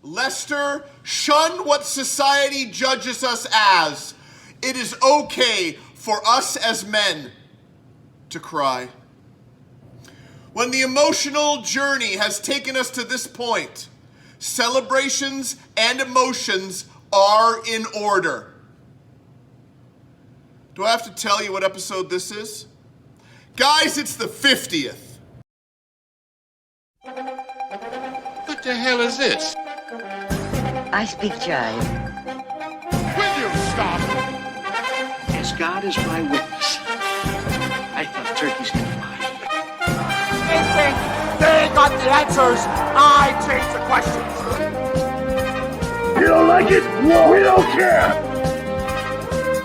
Lester, shun what society judges us as. It is okay for us as men to cry. When the emotional journey has taken us to this point, celebrations and emotions are in order. Do I have to tell you what episode this is? Guys, it's the 50th. What the hell is this? I speak jive. Will you stop? As God is my witness, I thought turkeys could fly. They think they got the answers. I change the questions. You don't like it? We don't care.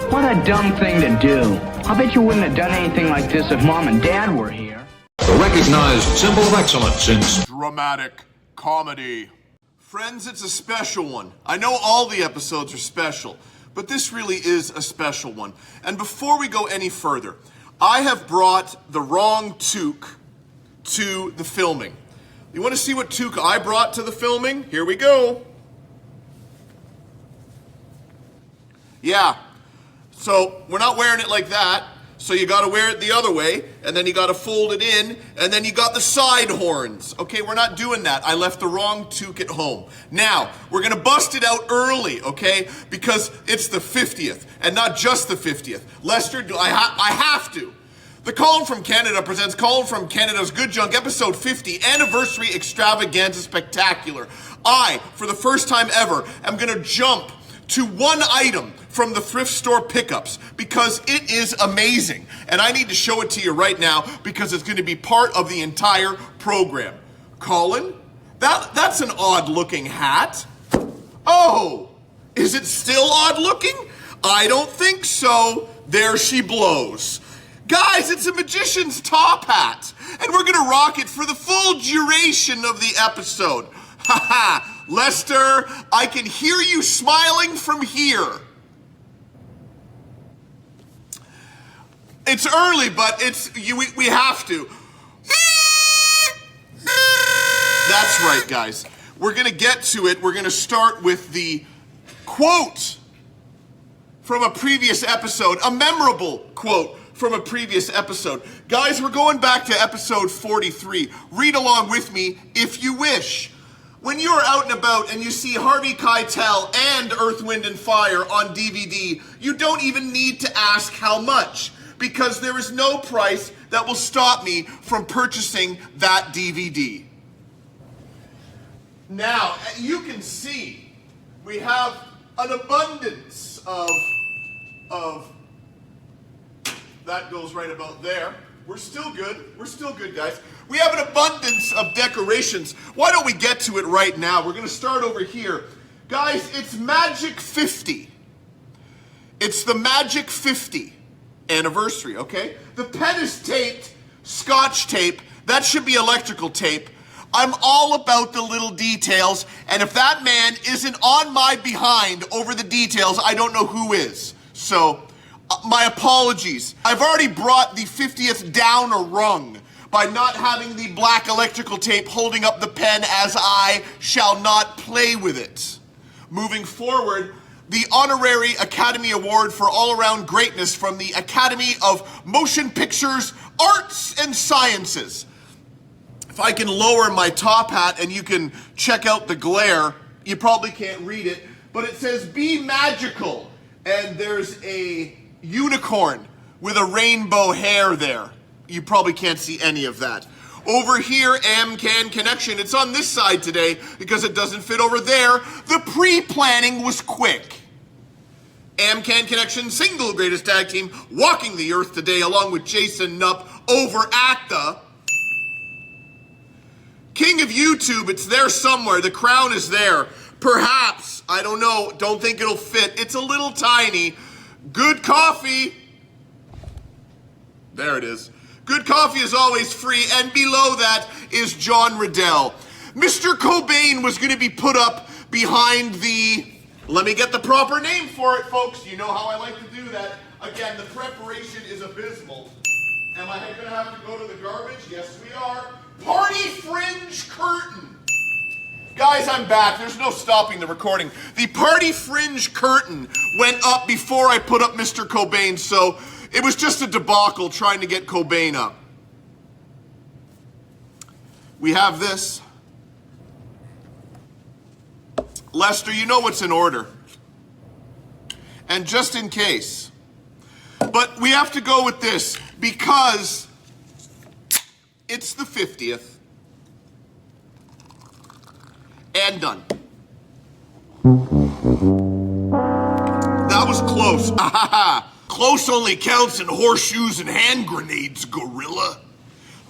What a dumb thing to do. I bet you wouldn't have done anything like this if Mom and Dad were here. A recognized symbol of excellence in dramatic comedy. Friends, it's a special one. I know all the episodes are special, but this really is a special one. And before we go any further, I have brought the wrong toque to the filming. You want to see what toque I brought to the filming? Here we go. Yeah. So we're not wearing it like that. So you got to wear it the other way, and then you got to fold it in, and then you got the side horns. Okay, we're not doing that. I left the wrong toque at home. Now, we're going to bust it out early, okay? Because it's the 50th, and not just the 50th. Lester, I have to. The Colin from Canada presents Colin from Canada's Good Junk Episode 50 Anniversary Extravaganza Spectacular. I, for the first time ever, am going to jump to one item from the thrift store pickups because it is amazing. And I need to show it to you right now because it's going to be part of the entire program. Colin, that's an odd looking hat. Oh, is it still odd looking? I don't think so. There she blows. Guys, it's a magician's top hat, and we're gonna rock it for the full duration of the episode. Haha, Lester, I can hear you smiling from here. It's early, but we have to. That's right, guys. We're gonna get to it. We're gonna start with the quote from a previous episode, a memorable quote from a previous episode. Guys, we're going back to episode 43. Read along with me if you wish. When you are out and about and you see Harvey Keitel and Earth, Wind and Fire on DVD, you don't even need to ask how much, because there is no price that will stop me from purchasing that DVD. Now, you can see we have an abundance of that goes right about there. We're still good. We're still good, guys. We have an abundance of decorations. Why don't we get to it right now? We're going to start over here. Guys, it's Magic 50. It's the Magic 50 anniversary, okay? The pen is taped, Scotch tape. That should be electrical tape. I'm all about the little details, and if that man isn't on my behind over the details, I don't know who is. So, my apologies. I've already brought the 50th down a rung by not having the black electrical tape holding up the pen, as I shall not play with it. Moving forward, the Honorary Academy Award for All-Around Greatness from the Academy of Motion Pictures, Arts and Sciences. If I can lower my top hat and you can check out the glare, you probably can't read it, but it says, "Be magical," and there's a unicorn with a rainbow hair there. You probably can't see any of that. Over here, AmCan Connection. It's on this side today because it doesn't fit over there. The pre-planning was quick. AmCan Connection, single greatest tag team, walking the earth today along with Jason Nupp over at the King of YouTube. It's there somewhere. The crown is there. Perhaps, I don't know, don't think it'll fit. It's a little tiny. Good coffee. There it is. Good coffee is always free, and below that is John Riddell. Mr. Cobain was going to be put up behind the... Let me get the proper name for it, folks. You know how I like to do that. Again, the preparation is abysmal. Am I going to have to go to the garbage? Yes, we are. Party fringe curtain. Guys, I'm back. There's no stopping the recording. The party fringe curtain went up before I put up Mr. Cobain, so it was just a debacle trying to get Cobain up. We have this. Lester, you know what's in order. And just in case. But we have to go with this because it's the 50th. And done. That was close. Close only counts in horseshoes and hand grenades, gorilla.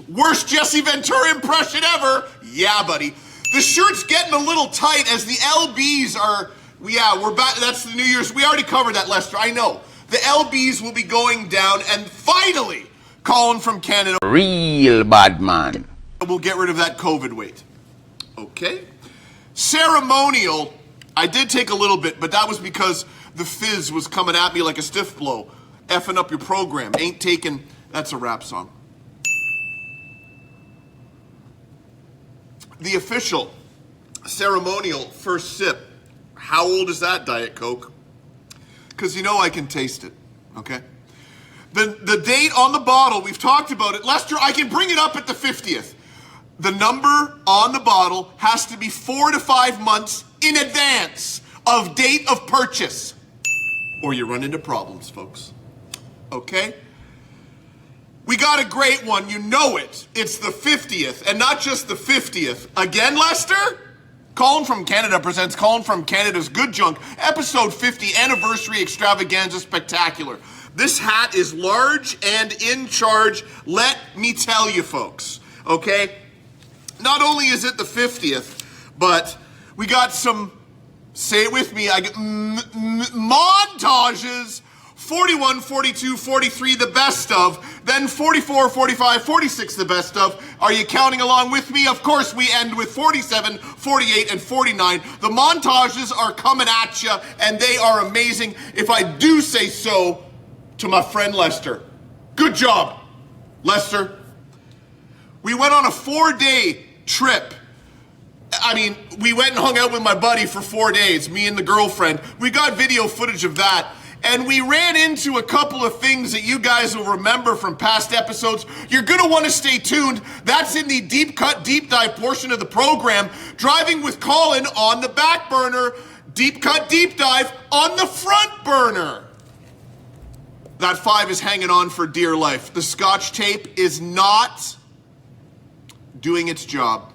Worst Jesse Ventura impression ever. Yeah, buddy. The shirt's getting a little tight as the LBs are... Yeah, we're back. That's the New Year's. We already covered that, Lester. I know. The LBs will be going down, and finally, Colin from Canada. Real bad man. We'll get rid of that COVID weight. Okay. Ceremonial, I did take a little bit, but that was because the fizz was coming at me like a stiff blow. Effing up your program. Ain't taking... That's a rap song. The official ceremonial first sip. How old is that, Diet Coke? Because you know I can taste it, okay? The date on the bottle, we've talked about it. Lester, I can bring it up at the 50th. The number on the bottle has to be 4 to 5 months in advance of date of purchase. Or you run into problems, folks. Okay? We got a great one, you know it. It's the 50th, and not just the 50th. Again, Lester? Colin from Canada presents Colin from Canada's Good Junk, episode 50, Anniversary Extravaganza Spectacular. This hat is large and in charge, let me tell you folks, okay? Not only is it the 50th, but we got some, say it with me, montages. 41, 42, 43, the best of. Then 44, 45, 46, the best of. Are you counting along with me? Of course, we end with 47, 48, and 49. The montages are coming at you, and they are amazing, if I do say so to my friend Lester. Good job, Lester. We went on a 4-day trip. I mean, we went and hung out with my buddy for 4 days, me and the girlfriend. We got video footage of that. And we ran into a couple of things that you guys will remember from past episodes. You're going to want to stay tuned. That's in the deep cut, deep dive portion of the program. Driving with Colin on the back burner. Deep cut, deep dive on the front burner. That 5 is hanging on for dear life. The Scotch tape is not doing its job.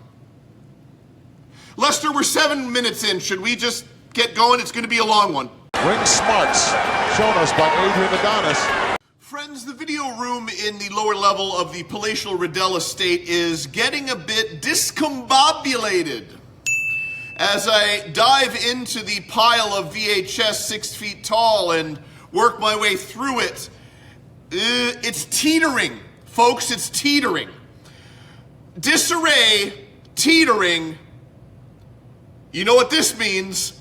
Lester, we're 7 minutes in. Should we just get going? It's going to be a long one. Ring smarts, shown us by Adrian Adonis. Friends, the video room in the lower level of the palatial Riddell estate is getting a bit discombobulated. As I dive into the pile of VHS 6 feet tall and work my way through it, it's teetering. Folks, it's teetering. Disarray, teetering. You know what this means?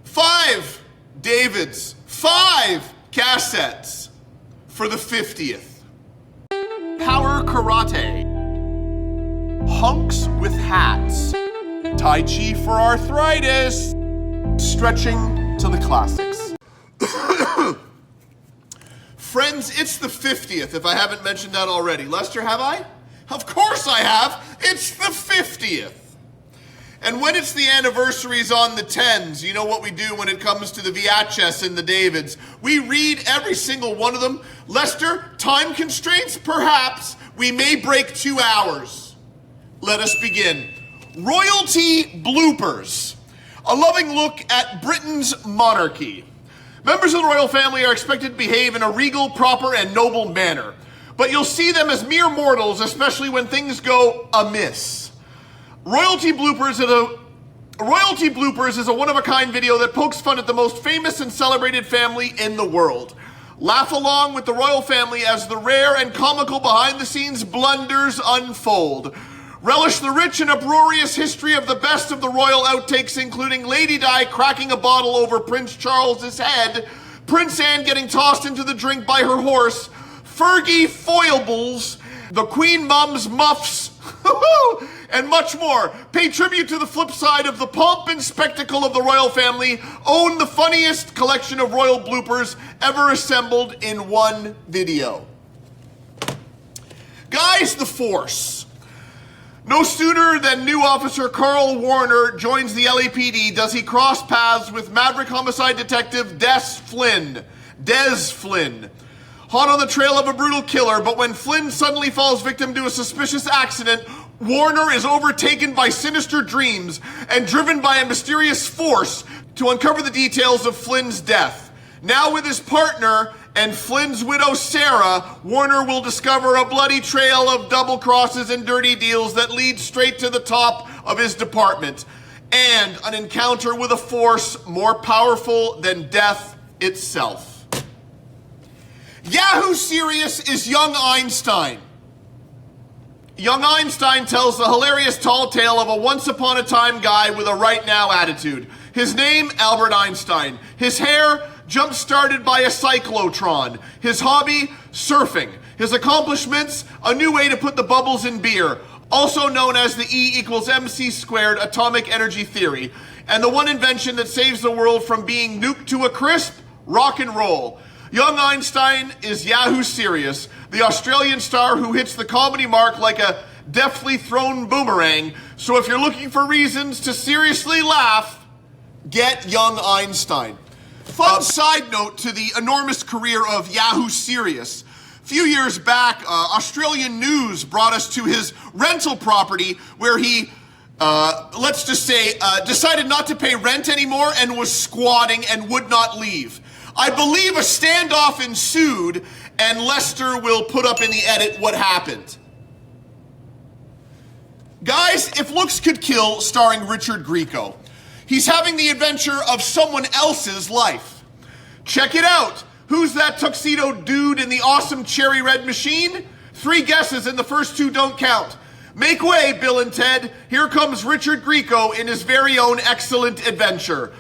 5 Davids, 5 cassettes for the 50th. Power Karate. Hunks with hats. Tai Chi for arthritis. Stretching to the classics. Friends, it's the 50th, if I haven't mentioned that already. Lester, have I? Of course I have. It's the 50th. And when it's the anniversaries on the 10s, you know what we do when it comes to the VHS and the Davids. We read every single one of them. Lester, time constraints, perhaps. We may break 2 hours. Let us begin. Royalty bloopers. A loving look at Britain's monarchy. Members of the royal family are expected to behave in a regal, proper, and noble manner. But you'll see them as mere mortals, especially when things go amiss. Royalty Bloopers is a one-of-a-kind video that pokes fun at the most famous and celebrated family in the world. Laugh along with the royal family as the rare and comical behind-the-scenes blunders unfold. Relish the rich and uproarious history of the best of the royal outtakes, including Lady Di cracking a bottle over Prince Charles's head, Prince Anne getting tossed into the drink by her horse, Fergie foibles, the Queen Mum's muffs, and much more. Pay tribute to the flip side of the pomp and spectacle of the royal family. Own the funniest collection of royal bloopers ever assembled in one video. Guys, the Force. No sooner than new officer Carl Warner joins the LAPD does he cross paths with maverick homicide detective Des Flynn. Hot on the trail of a brutal killer, but when Flynn suddenly falls victim to a suspicious accident, Warner is overtaken by sinister dreams and driven by a mysterious force to uncover the details of Flynn's death. Now with his partner and Flynn's widow Sarah, Warner will discover a bloody trail of double crosses and dirty deals that lead straight to the top of his department, and an encounter with a force more powerful than death itself. Yahoo Serious is Young Einstein. Young Einstein tells the hilarious tall tale of a once-upon-a-time guy with a right-now attitude. His name, Albert Einstein. His hair, jump-started by a cyclotron. His hobby, surfing. His accomplishments, a new way to put the bubbles in beer, also known as the E=mc² atomic energy theory. And the one invention that saves the world from being nuked to a crisp, rock and roll. Young Einstein is Yahoo Serious, the Australian star who hits the comedy mark like a deftly thrown boomerang. So if you're looking for reasons to seriously laugh, get Young Einstein. Fun side note to the enormous career of Yahoo Serious. A few years back, Australian News brought us to his rental property where he, let's just say, decided not to pay rent anymore and was squatting and would not leave. I believe a standoff ensued, and Lester will put up in the edit what happened. Guys, If Looks Could Kill, starring Richard Grieco. He's having the adventure of someone else's life. Check it out. Who's that tuxedo dude in the awesome cherry red machine? 3 guesses and the first 2 don't count. Make way, Bill and Ted. Here comes Richard Grieco in his very own excellent adventure.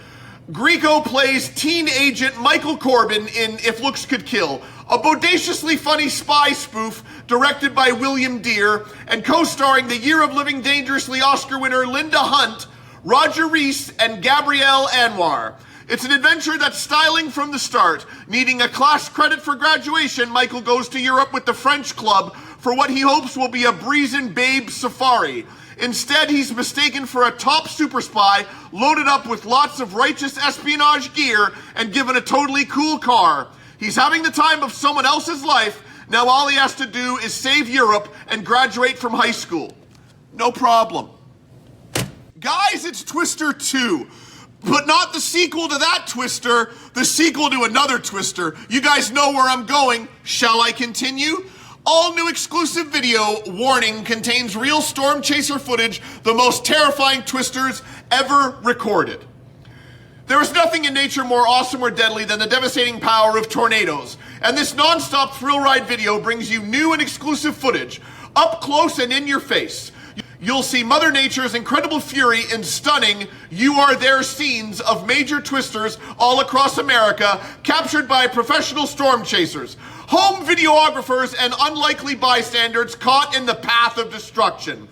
Grieco plays teen agent Michael Corbin in If Looks Could Kill, a bodaciously funny spy spoof directed by William Deere and co-starring the Year of Living Dangerously Oscar winner Linda Hunt, Roger Rees, and Gabrielle Anwar. It's an adventure that's styling from the start. Needing a class credit for graduation, Michael goes to Europe with the French club for what he hopes will be a breezin' babe safari. Instead, he's mistaken for a top super spy, loaded up with lots of righteous espionage gear, and given a totally cool car. He's having the time of someone else's life. Now all he has to do is save Europe and graduate from high school. No problem. Guys, it's Twister 2. But not the sequel to that Twister, the sequel to another Twister. You guys know where I'm going. Shall I continue? All new exclusive video warning contains real storm chaser footage, the most terrifying twisters ever recorded. There is nothing in nature more awesome or deadly than the devastating power of tornadoes. And this non-stop thrill ride video brings you new and exclusive footage, up close and in your face. You'll see Mother Nature's incredible fury in stunning You Are There scenes of major twisters all across America, captured by professional storm chasers, home videographers, and unlikely bystanders caught in the path of destruction.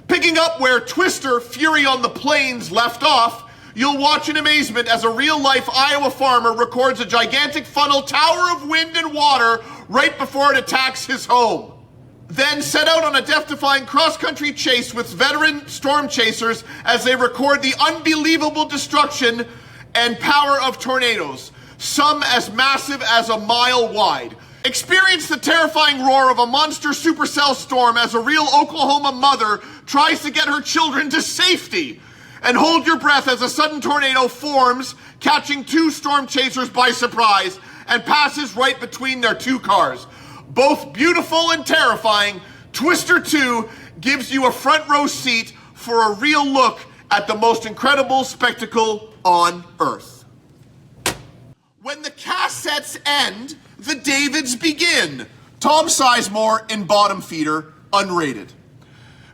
Picking up where Twister Fury on the Plains left off, you'll watch in amazement as a real-life Iowa farmer records a gigantic funnel tower of wind and water right before it attacks his home. Then set out on a death-defying cross-country chase with veteran storm chasers as they record the unbelievable destruction and power of tornadoes, some as massive as a mile wide. Experience the terrifying roar of a monster supercell storm as a real Oklahoma mother tries to get her children to safety. And hold your breath as a sudden tornado forms, catching 2 storm chasers by surprise, and passes right between their 2 cars. Both beautiful and terrifying, Twister 2 gives you a front row seat for a real look at the most incredible spectacle on Earth. When the cassettes end, the Davids begin. Tom Sizemore in Bottom Feeder, unrated.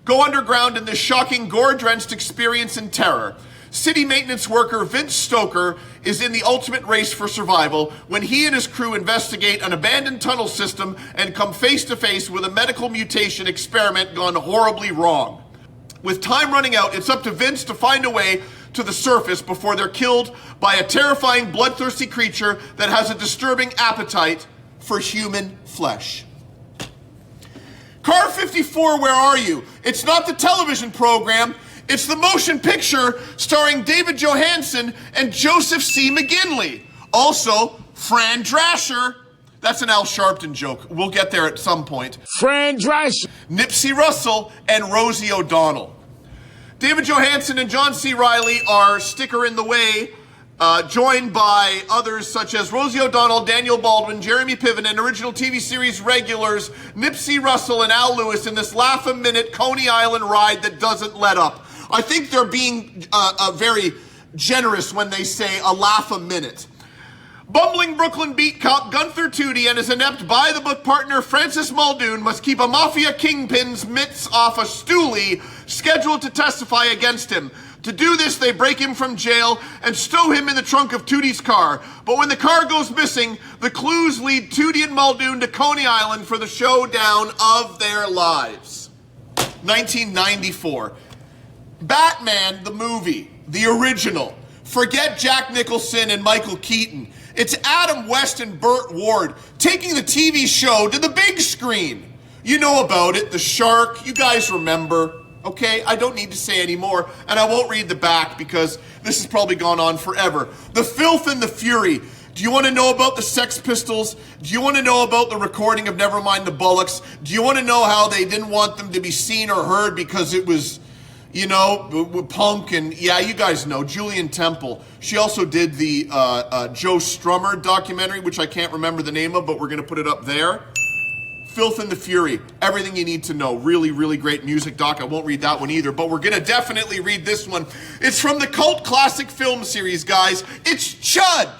Go underground in this shocking gore-drenched experience in terror. City maintenance worker Vince Stoker is in the ultimate race for survival when he and his crew investigate an abandoned tunnel system and come face to face with a medical mutation experiment gone horribly wrong. With time running out, it's up to Vince to find a way to the surface before they're killed by a terrifying, bloodthirsty creature that has a disturbing appetite for human flesh. Car 54, where are you? It's not the television program. It's the motion picture starring David Johansen and Joseph C. McGinley. Also, Fran Drescher. That's an Al Sharpton joke. We'll get there at some point. Fran Drescher. Nipsey Russell and Rosie O'Donnell. David Johansen and John C. Reilly are sticker in the way, joined by others such as Rosie O'Donnell, Daniel Baldwin, Jeremy Piven, and original TV series regulars Nipsey Russell and Al Lewis in this laugh-a-minute Coney Island ride that doesn't let up. I think they're being very generous when they say a laugh-a-minute. Bumbling Brooklyn beat cop Gunther Tootie and his inept by-the-book partner Francis Muldoon must keep a mafia kingpin's mitts off a stoolie scheduled to testify against him. To do this, they break him from jail and stow him in the trunk of Tootie's car. But when the car goes missing, the clues lead Tootie and Muldoon to Coney Island for the showdown of their lives. 1994. Batman the movie, the original. Forget Jack Nicholson and Michael Keaton. It's Adam West and Burt Ward taking the TV show to the big screen. You know about it, the shark, you guys remember. Okay, I don't need to say any more, and I won't read the back because this has probably gone on forever. The filth and the fury. Do you want to know about the Sex Pistols? Do you want to know about the recording of Nevermind the Bollocks? Do you want to know how they didn't want them to be seen or heard because it was, you know, punk and, yeah, you guys know, Julian Temple. She also did the Joe Strummer documentary, which I can't remember the name of, but we're going to put it up there. Filth and the Fury, everything you need to know. Really, really great music doc. I won't read that one either, but we're going to definitely read this one. It's from the cult classic film series, guys. It's Chud,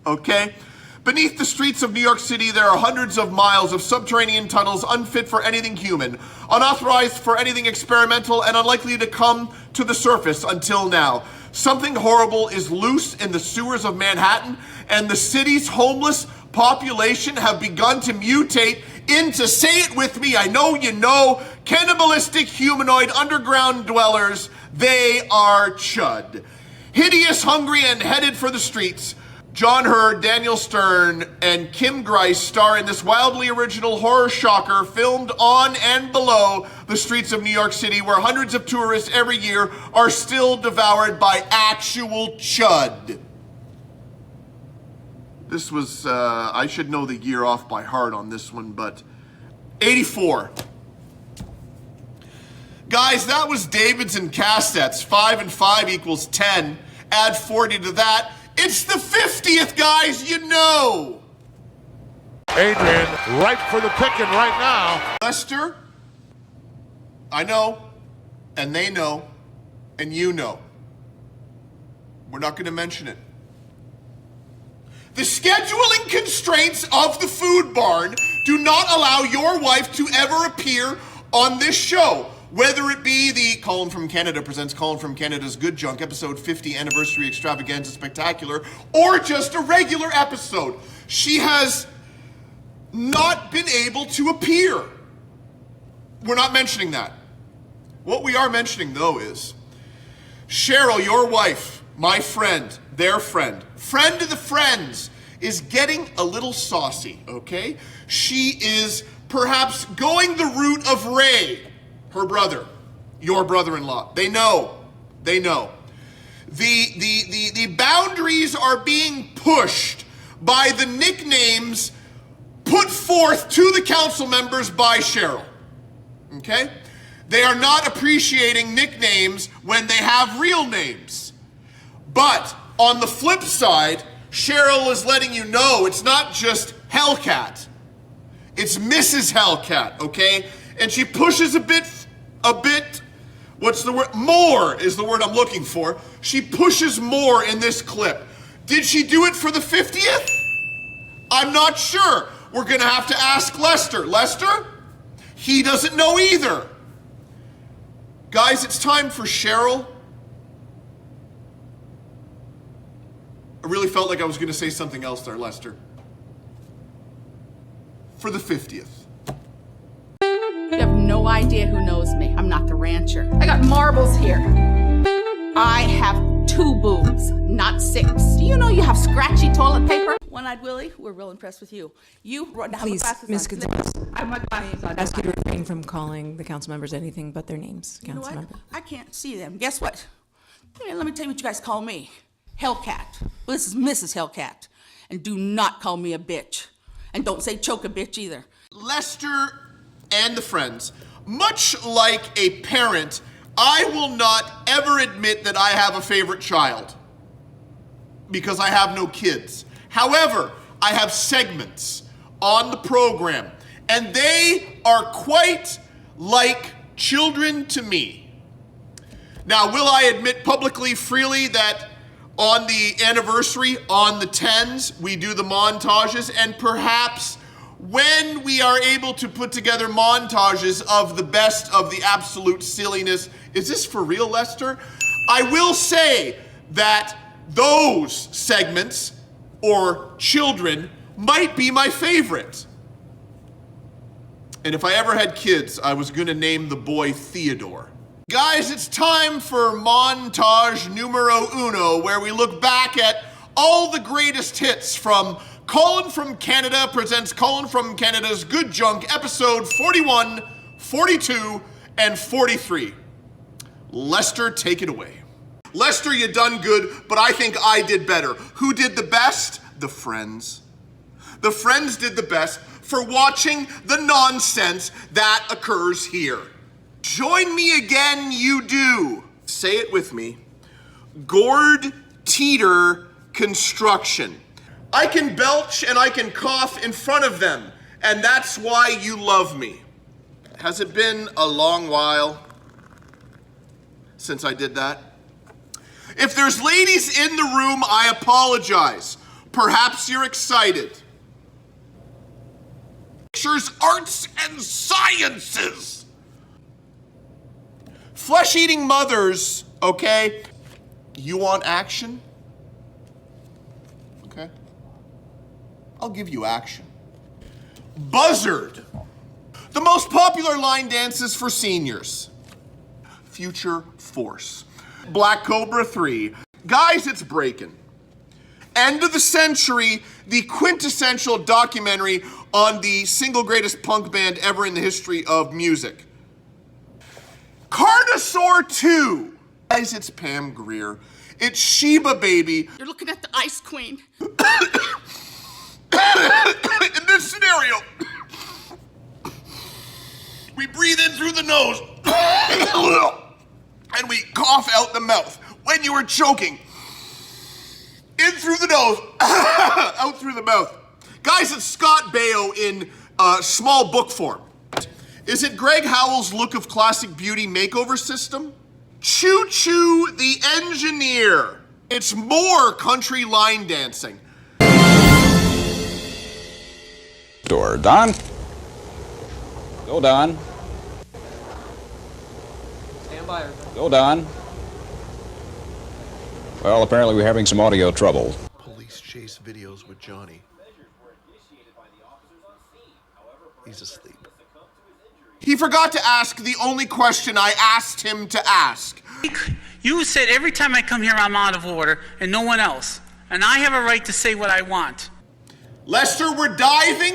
okay? Beneath the streets of New York City, there are hundreds of miles of subterranean tunnels unfit for anything human, unauthorized for anything experimental, and unlikely to come to the surface until now. Something horrible is loose in the sewers of Manhattan, and the city's homeless population have begun to mutate into, say it with me, I know you know, cannibalistic humanoid underground dwellers. They are Chud. Hideous, hungry, and headed for the streets. John Hurd, Daniel Stern, and Kim Grice star in this wildly original horror shocker filmed on and below the streets of New York City, where hundreds of tourists every year are still devoured by actual Chud. This was, I should know the year off by heart on this one, but 84. Guys, that was Davids and Cassettes. 5 and 5 equals 10. Add 40 to that. It's the 50th, guys, you know. Adrian, right for the picking right now. Lester, I know, and they know, and you know. We're not going to mention it. The scheduling constraints of the Food Barn do not allow your wife to ever appear on this show. Whether it be the Colin from Canada presents Colin from Canada's Good Junk episode 50 Anniversary Extravaganza Spectacular, or just a regular episode, she has not been able to appear. We're not mentioning that. What we are mentioning, though, is Cheryl, your wife, my friend, their friend of the friends, is getting a little saucy, okay? She is perhaps going the route of Ray, her brother, your brother-in-law. They know. The boundaries are being pushed by the nicknames put forth to the council members by Cheryl, okay? They are not appreciating nicknames when they have real names. But on the flip side, Cheryl is letting you know it's not just Hellcat. It's Mrs. Hellcat, okay? And she pushes a bit, what's the word? More is the word I'm looking for. She pushes more in this clip. Did she do it for the 50th? I'm not sure. We're gonna have to ask Lester. Lester? He doesn't know either. Guys, it's time for Cheryl. I really felt like I was going to say something else there, Lester. For the 50th. You have no idea who knows me. I'm not the rancher. I got marbles here. I have 2 boobs, not 6. Do you know you have scratchy toilet paper? One-eyed Willie, we're real impressed with you. You have Please, Ms. Gonzalez, I have my glasses on. I'd ask you to refrain from calling the council members anything but their names, You know council what? member. I can't see them. Guess what? Let me tell you what you guys call me. Hellcat. Well, this is Mrs. Hellcat. And do not call me a bitch. And don't say choke a bitch either. Lester and the friends, much like a parent, I will not ever admit that I have a favorite child because I have no kids. However, I have segments on the program, and they are quite like children to me. Now, will I admit publicly, freely, that on the anniversary, on the 10s, we do the montages, and perhaps when we are able to put together montages of the best of the absolute silliness, is this for real, Lester? I will say that those segments, or children, might be my favorite. And if I ever had kids, I was gonna name the boy Theodore. Guys, it's time for montage numero uno, where we look back at all the greatest hits from Colin from Canada presents Colin from Canada's Good Junk, episode 41, 42, and 43. Lester, take it away. Lester, you done good, but I think I did better. Who did the best? The Friends. The Friends did the best for watching the nonsense that occurs here. Join me again, you do. Say it with me. Gord Teeter Construction. I can belch and I can cough in front of them, and that's why you love me. Has it been a long while since I did that? If there's ladies in the room, I apologize. Perhaps you're excited. Pictures, arts, and sciences. Flesh-eating mothers, okay? You want action? Okay. I'll give you action. Buzzard. The most popular line dances for seniors. Future Force. Black Cobra 3. Guys, it's breaking. End of the Century, the quintessential documentary on the single greatest punk band ever in the history of music. Carnosaur 2. Guys, it's Pam Grier. It's Sheba Baby. You're looking at the Ice Queen. In this scenario, we breathe in through the nose and we cough out the mouth. When you are choking, in through the nose, out through the mouth. Guys, it's Scott Baio in small book form. Is it Greg Howell's Look of Classic Beauty makeover system? Choo Choo the Engineer. It's more country line dancing. Door. Don? Go, Don. Stand by. Go, Don. Well, apparently we're having some audio trouble. Police chase videos with Johnny. He's asleep. He forgot to ask the only question I asked him to ask. You said every time I come here I'm out of order and no one else. And I have a right to say what I want. Lester, we're diving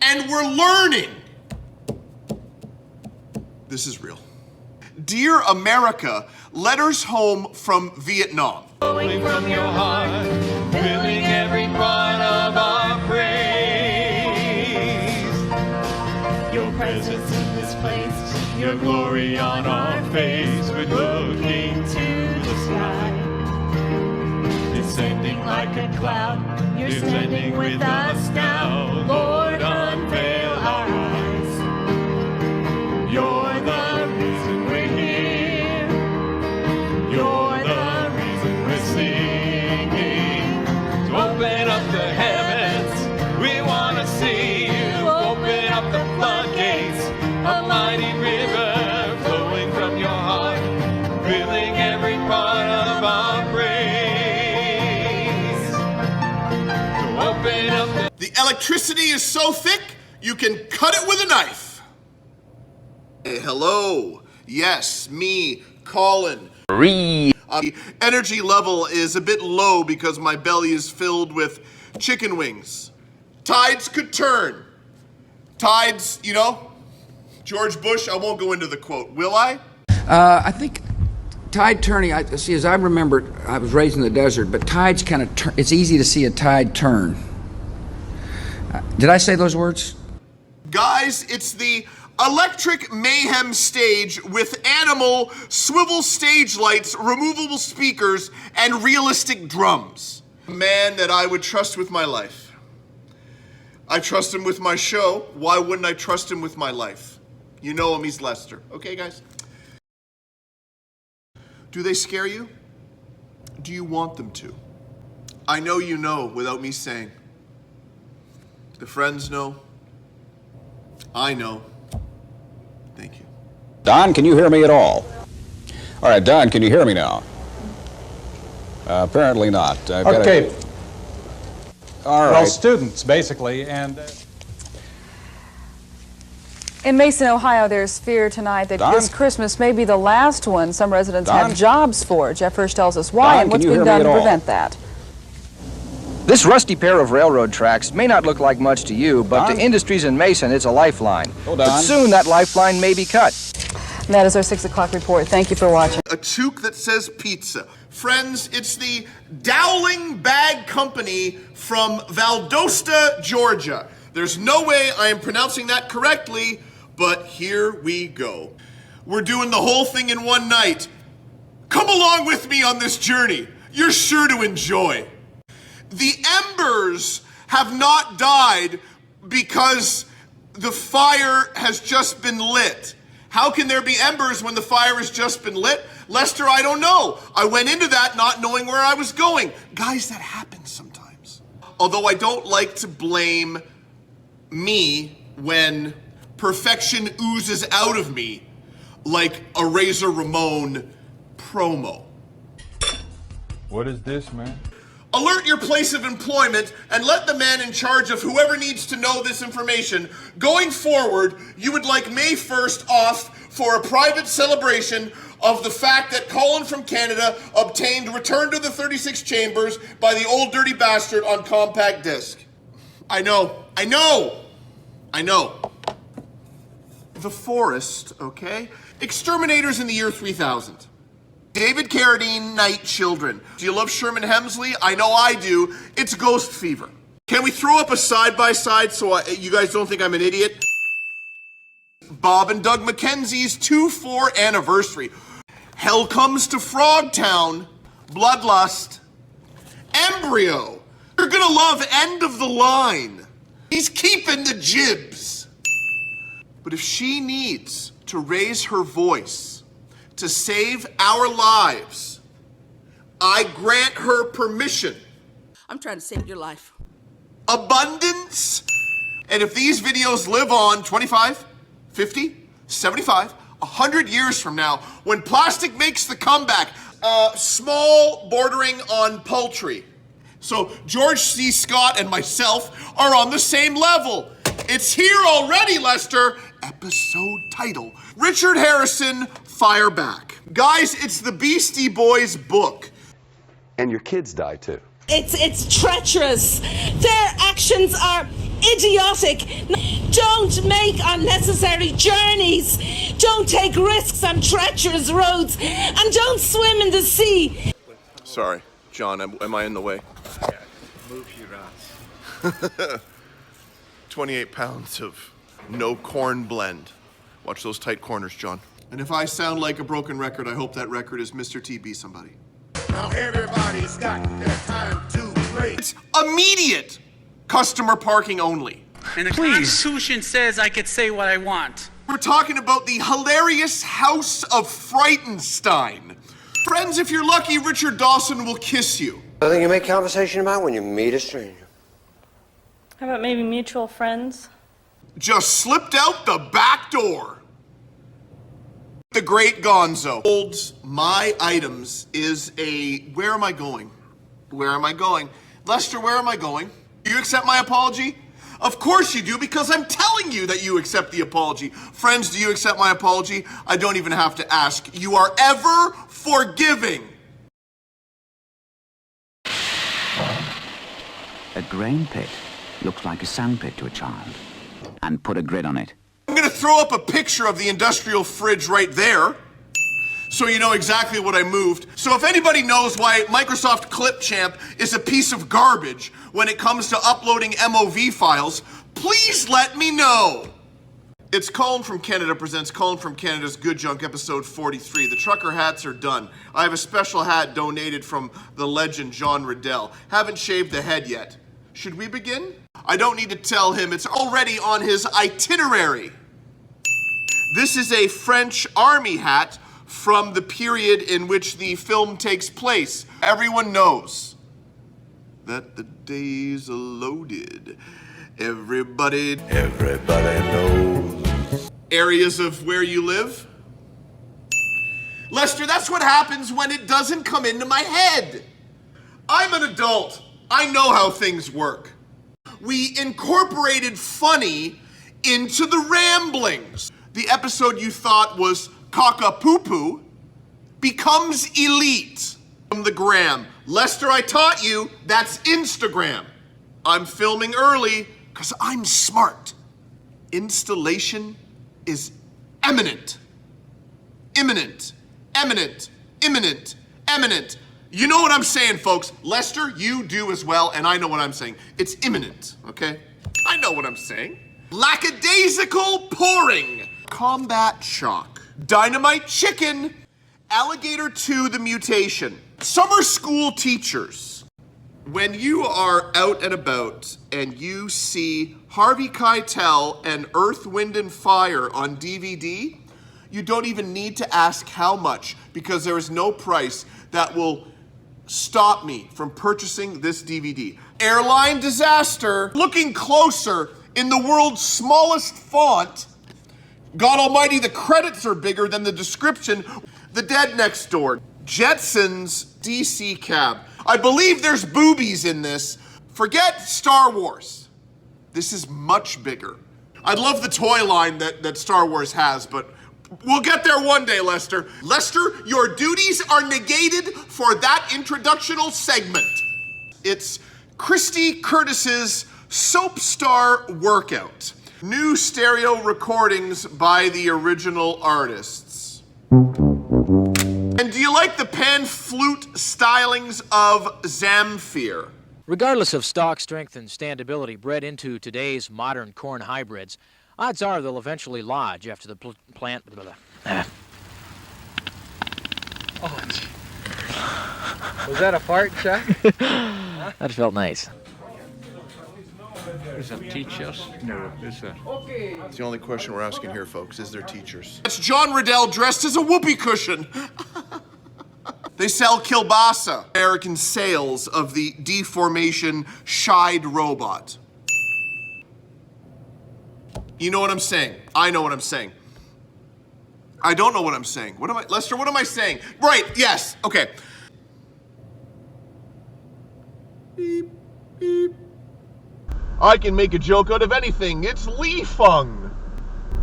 and we're learning. This is real. Dear America, letters home from Vietnam. Flowing from your heart, filling every part of our praise. Your presence in this place, your glory on our face. We're looking to the sky, descending like a cloud. You're standing with us now, Lord, unveil our eyes. You're the reason we're here. You're the reason we're singing. So open up the heavens, we want to see you. Open up the floodgates, a mighty river flowing from your heart, filling every part of our praise. So open up the electricity is so thick, you can cut it with a knife. Hey, hello. Yes, me, Colin. Energy level is a bit low because my belly is filled with chicken wings. Tides could turn. Tides, you know, George Bush, I won't go into the quote, will I? I think tide turning, as I remember, I was raised in the desert, but tides kind of turn. It's easy to see a tide turn. Did I say those words? Guys, it's the electric mayhem stage with animal swivel stage lights, removable speakers, and realistic drums. A man that I would trust with my life. I trust him with my show. Why wouldn't I trust him with my life? You know him, he's Lester. Okay, guys? Do they scare you? Do you want them to? I know you know without me saying. The friends know. I know. Thank you. Don, can you hear me at all? All right, Don, can you hear me now? Apparently not. Okay. All right. Well, students, basically, and... In Mason, Ohio, there's fear tonight that Don? this Christmas may be the last one some residents Don? have jobs for. Jeff Hirsch tells us why Don, and what's can you being hear me done to at all? prevent that. This rusty pair of railroad tracks may not look like much to you, but Don? to industries in Mason, it's a lifeline. Oh, but Don? soon that lifeline may be cut. And that is our 6 o'clock report. Thank you for watching. A toque that says pizza. Friends, it's the Dowling Bag Company from Valdosta, Georgia. There's no way I am pronouncing that correctly, but here we go. We're doing the whole thing in one night. Come along with me on this journey. You're sure to enjoy. The embers have not died because the fire has just been lit. How can there be embers when the fire has just been lit? Lester, I don't know. I went into that not knowing where I was going. Guys, that happens sometimes. Although I don't like to blame me when perfection oozes out of me like a Razor Ramon promo. What is this, man? Alert your place of employment and let the man in charge of whoever needs to know this information. Going forward, you would like May 1st off for a private celebration of the fact that Colin from Canada obtained Return to the 36 Chambers by the Old Dirty Bastard on compact disc. I know. The Forest, okay? Exterminators in the year 3000. David Carradine, Night Children. Do you love Sherman Hemsley? I know I do. It's Ghost Fever. Can we throw up a side-by-side so you guys don't think I'm an idiot? Bob and Doug McKenzie's 2-4 anniversary. Hell Comes to Frogtown. Bloodlust. Embryo. You're gonna love End of the Line. He's keeping the jibs. But if she needs to raise her voice to save our lives, I grant her permission. I'm trying to save your life. Abundance. And if these videos live on 25, 50, 75, 100 years from now, when plastic makes the comeback, small bordering on poultry. So George C. Scott and myself are on the same level. It's here already, Lester. Episode title, Richard Harrison, Fire Back. Guys, it's the Beastie Boys book. And your kids die too. It's treacherous. Their actions are idiotic. Don't make unnecessary journeys. Don't take risks on treacherous roads. And don't swim in the sea. Sorry, John, am I in the way? Move your ass. 28 pounds of no corn blend. Watch those tight corners, John. And if I sound like a broken record, I hope that record is Mr. TB somebody. Now everybody's got their time to play. It's immediate customer parking only. And the Constitution says I could say what I want. We're talking about the hilarious House of Frightenstein. Friends, if you're lucky, Richard Dawson will kiss you. Nothing you make conversation about when you meet a stranger. How about maybe mutual friends? Just slipped out the back door. The Great Gonzo holds my items is a... Where am I going? Where am I going? Lester, where am I going? Do you accept my apology? Of course you do, because I'm telling you that you accept the apology. Friends, do you accept my apology? I don't even have to ask. You are ever forgiving. A grain pit looks like a sandpit to a child. And put a grid on it. I'm going to throw up a picture of the industrial fridge right there, so you know exactly what I moved. So if anybody knows why Microsoft Clipchamp is a piece of garbage when it comes to uploading MOV files, please let me know. It's Colin from Canada presents Colin from Canada's Good Junk episode 43. The trucker hats are done. I have a special hat donated from the legend John Riddell. Haven't shaved the head yet. Should we begin? I don't need to tell him, it's already on his itinerary. This is a French army hat from the period in which the film takes place. Everyone knows that the days are loaded. Everybody knows. Areas of where you live? Lester, that's what happens when it doesn't come into my head. I'm an adult. I know how things work. We incorporated funny into the ramblings. The episode you thought was cock-a-poo-poo becomes elite from the gram. Lester, I taught you, that's Instagram. I'm filming early because I'm smart. Installation is imminent. Imminent, imminent, imminent, imminent. You know what I'm saying, folks. Lester, you do as well, and I know what I'm saying. It's imminent, okay? I know what I'm saying. Lackadaisical pouring. Combat shock. Dynamite chicken. Alligator 2, the mutation. Summer school teachers. When you are out and about and you see Harvey Keitel and Earth, Wind, and Fire on DVD, you don't even need to ask how much, because there is no price that will stop me from purchasing this DVD. Airline disaster. Looking closer in the world's smallest font. God almighty, the credits are bigger than the description. The Dead Next Door. Jetsons DC cab. I believe there's boobies in this. Forget Star Wars. This is much bigger. I love the toy line that Star Wars has, but we'll get there one day, Lester. Lester, your duties are negated for that introductional segment. It's Christy Curtis's Soap Star Workout. New stereo recordings by the original artists. And do you like the pan flute stylings of Zamfir? Regardless of stock strength and standability bred into today's modern corn hybrids, odds are they'll eventually lodge after the plant. Oh, was that a fart, Chuck? That felt nice. There's some teachers. No, there's a... It's the only question we're asking here, folks. Is there teachers? It's John Riddell dressed as a whoopee cushion. They sell kielbasa. American sales of the deformation shied robot. You know what I'm saying. I know what I'm saying. I don't know what I'm saying. What am I, Lester, what am I saying? Right, yes, okay. Beep, beep. I can make a joke out of anything. It's Lee Fung.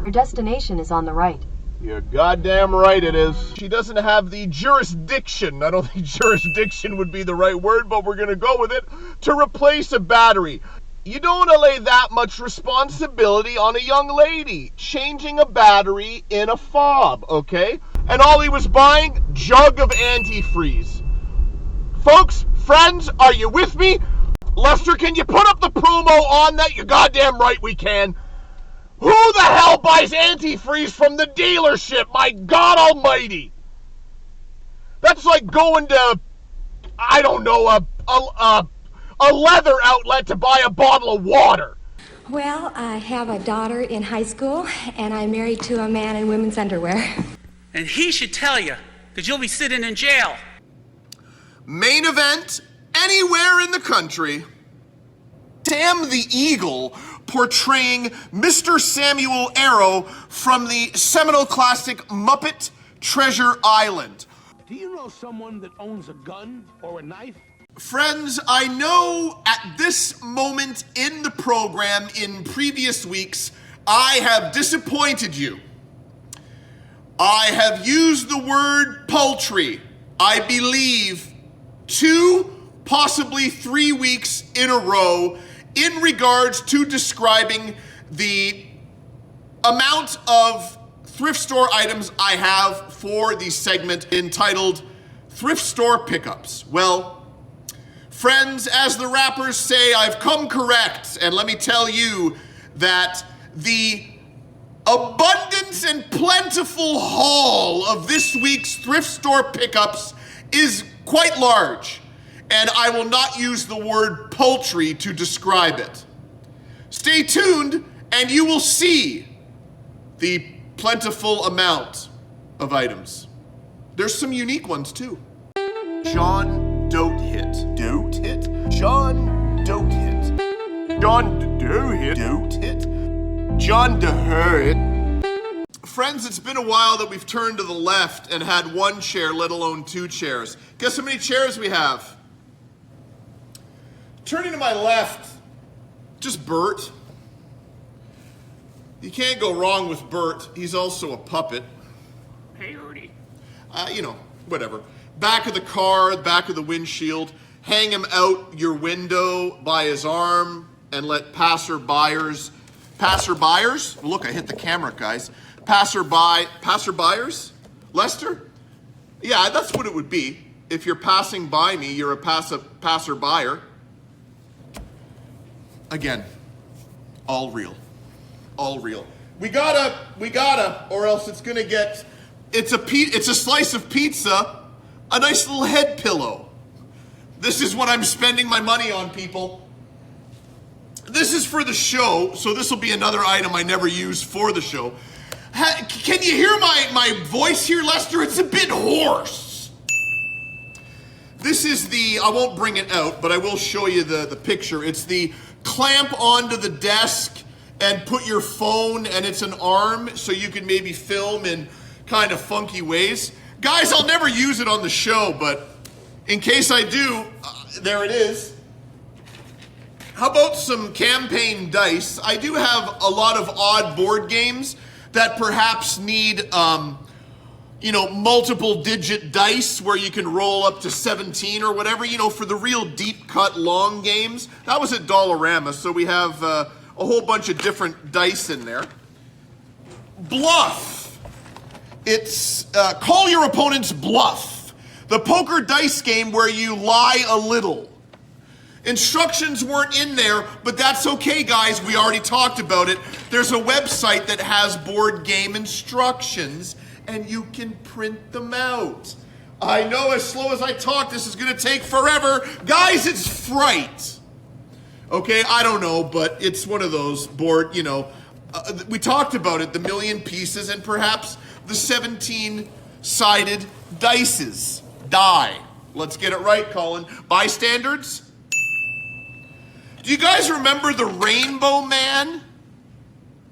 Your destination is on the right. You're goddamn right it is. She doesn't have the jurisdiction. I don't think jurisdiction would be the right word, but we're gonna go with it. To replace a battery. You don't want to lay that much responsibility on a young lady. Changing a battery in a fob, okay? And all he was buying, jug of antifreeze. Folks, friends, are you with me? Lester, can you put up the promo on that? You're goddamn right we can. Who the hell buys antifreeze from the dealership? My God almighty. That's like going to, I don't know, a leather outlet to buy a bottle of water. Well, I have a daughter in high school, and I'm married to a man in women's underwear. And he should tell you, because you'll be sitting in jail. Main event, anywhere in the country. Sam the Eagle portraying Mr. Samuel Arrow from the seminal classic Muppet Treasure Island. Do you know someone that owns a gun or a knife? Friends, I know at this moment in the program, in previous weeks, I have disappointed you. I have used the word paltry, I believe, 2, possibly 3 weeks in a row in regards to describing the amount of thrift store items I have for the segment entitled Thrift Store Pickups. Well, friends, as the rappers say, I've come correct, and let me tell you that the abundance and plentiful haul of this week's thrift store pickups is quite large, and I will not use the word paltry to describe it. Stay tuned, and you will see the plentiful amount of items. There's some unique ones too. John Dote Hit. Dote Hit? John Dote Hit. John Dote Hit. Dote Hit. John DeHurt. Friends, it's been a while that we've turned to the left and had 1 chair, let alone 2 chairs. Guess how many chairs we have? Turning to my left, just Bert. You can't go wrong with Bert. He's also a puppet. Hey, Ernie. Whatever. Back of the car, back of the windshield. Hang him out your window by his arm and let passerbyers? Well, look, I hit the camera, guys. Passerbyers? Lester? Yeah, that's what it would be. If you're passing by me, you're a passerbuyer. Again, all real. All real. We gotta, or else it's gonna get, it's a slice of pizza, a nice little head pillow. This is what I'm spending my money on, people. This is for the show, so this will be another item I never use for the show. Can you hear my voice here, Lester? It's a bit hoarse. This is I won't bring it out, but I will show you the picture. It's the clamp onto the desk and put your phone, and it's an arm, so you can maybe film in kind of funky ways. Guys, I'll never use it on the show, but in case I do, there it is. How about some campaign dice? I do have a lot of odd board games that perhaps need, multiple digit dice where you can roll up to 17 or whatever, for the real deep cut long games. That was at Dollarama, so we have a whole bunch of different dice in there. Bluff. It's call your opponent's bluff. The poker dice game where you lie a little. Instructions weren't in there, but that's okay, guys. We already talked about it. There's a website that has board game instructions, and you can print them out. I know, as slow as I talk, this is going to take forever. Guys, it's Fright. Okay, I don't know, but it's one of those board, we talked about it, the million pieces and perhaps the 17-sided dices. Die. Let's get it right, Colin. Bystanders? Do you guys remember the Rainbow Man?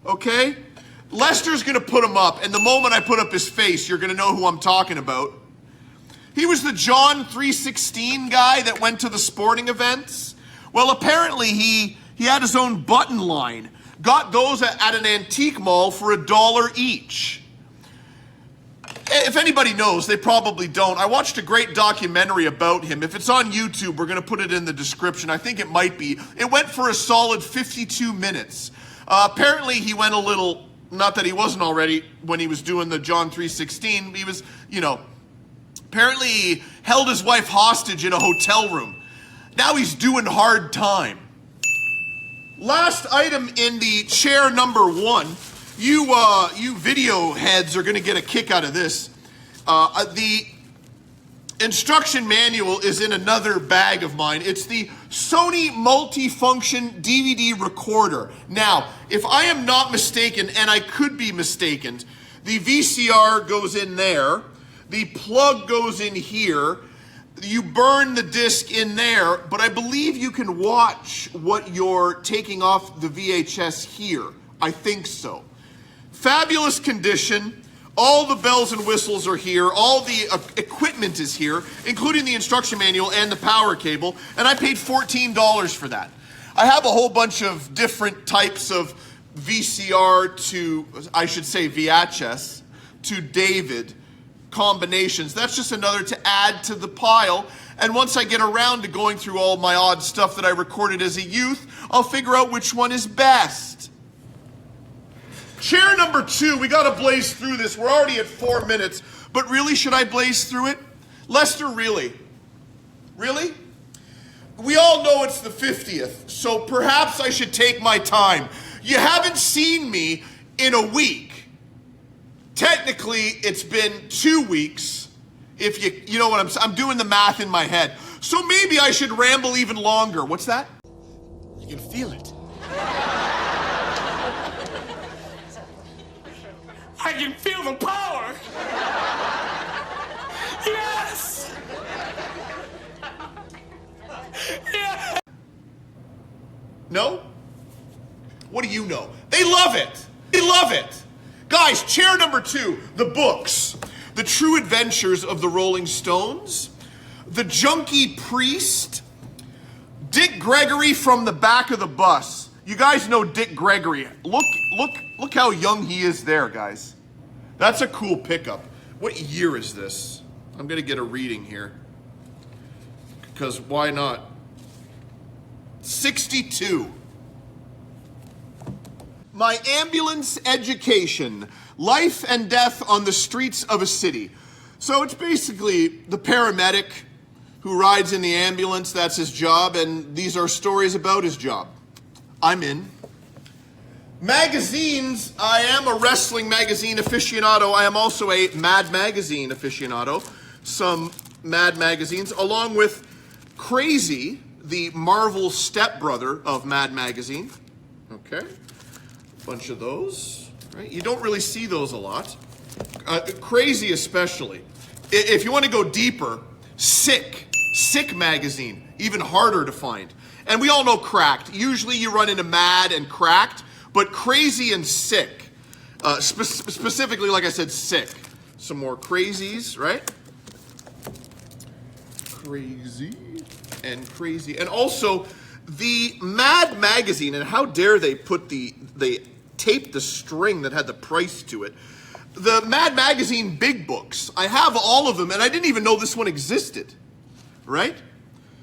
Okay? Lester's gonna put him up, and the moment I put up his face, you're gonna know who I'm talking about. He was the John 316 guy that went to the sporting events. Well, apparently he had his own button line. Got those at an antique mall for $1 each. If anybody knows, they probably don't. I watched a great documentary about him. If it's on YouTube, we're going to put it in the description. I think it might be. It went for a solid 52 minutes. Apparently, he went a little, not that he wasn't already when he was doing the John 316. He was, apparently he held his wife hostage in a hotel room. Now he's doing hard time. Last item in the chair number 1. You video heads are going to get a kick out of this. The instruction manual is in another bag of mine. It's the Sony multifunction DVD recorder. Now, if I am not mistaken, and I could be mistaken, the VCR goes in there, the plug goes in here, you burn the disc in there, but I believe you can watch what you're taking off the VHS here. I think so. Fabulous condition. All the bells and whistles are here. All the equipment is here, including the instruction manual and the power cable, and I paid $14 for that. I have a whole bunch of different types of VCR to, I should say VHS, to David combinations. That's just another to add to the pile. And once I get around to going through all my odd stuff that I recorded as a youth, I'll figure out which one is best. Chair number 2, we gotta blaze through this. We're already at 4 minutes, but really, should I blaze through it? Lester, really? Really? We all know it's the 50th, so perhaps I should take my time. You haven't seen me in a week. Technically, it's been 2 weeks. If you know what I'm doing the math in my head. So maybe I should ramble even longer. What's that? I can feel it. I can feel the power. Yes. Yeah. No? What do you know? They love it. They love it. Guys, chair number 2, the books. The True Adventures of the Rolling Stones, The Junkie Priest, Dick Gregory from the Back of the Bus. You guys know Dick Gregory. Look how young he is there, guys. That's a cool pickup. What year is this? I'm gonna get a reading here. Because why not? 62. My Ambulance Education. Life and Death on the Streets of a City. So it's basically the paramedic who rides in the ambulance, that's his job, and these are stories about his job. I'm in. Magazines, I am a wrestling magazine aficionado. I am also a Mad Magazine aficionado. Some Mad magazines, along with Crazy, the Marvel stepbrother of Mad Magazine. Okay, a bunch of those. Right? You don't really see those a lot. Crazy especially. If you want to go deeper, Sick magazine, even harder to find. And we all know Cracked. Usually you run into Mad and Cracked, but Crazy and Sick. Specifically, like I said, Sick. Some more Crazies, right? Crazy and Crazy. And also the Mad magazine, and how dare they put they taped the string that had the price to it. The Mad Magazine big books. I have all of them, and I didn't even know this one existed, right?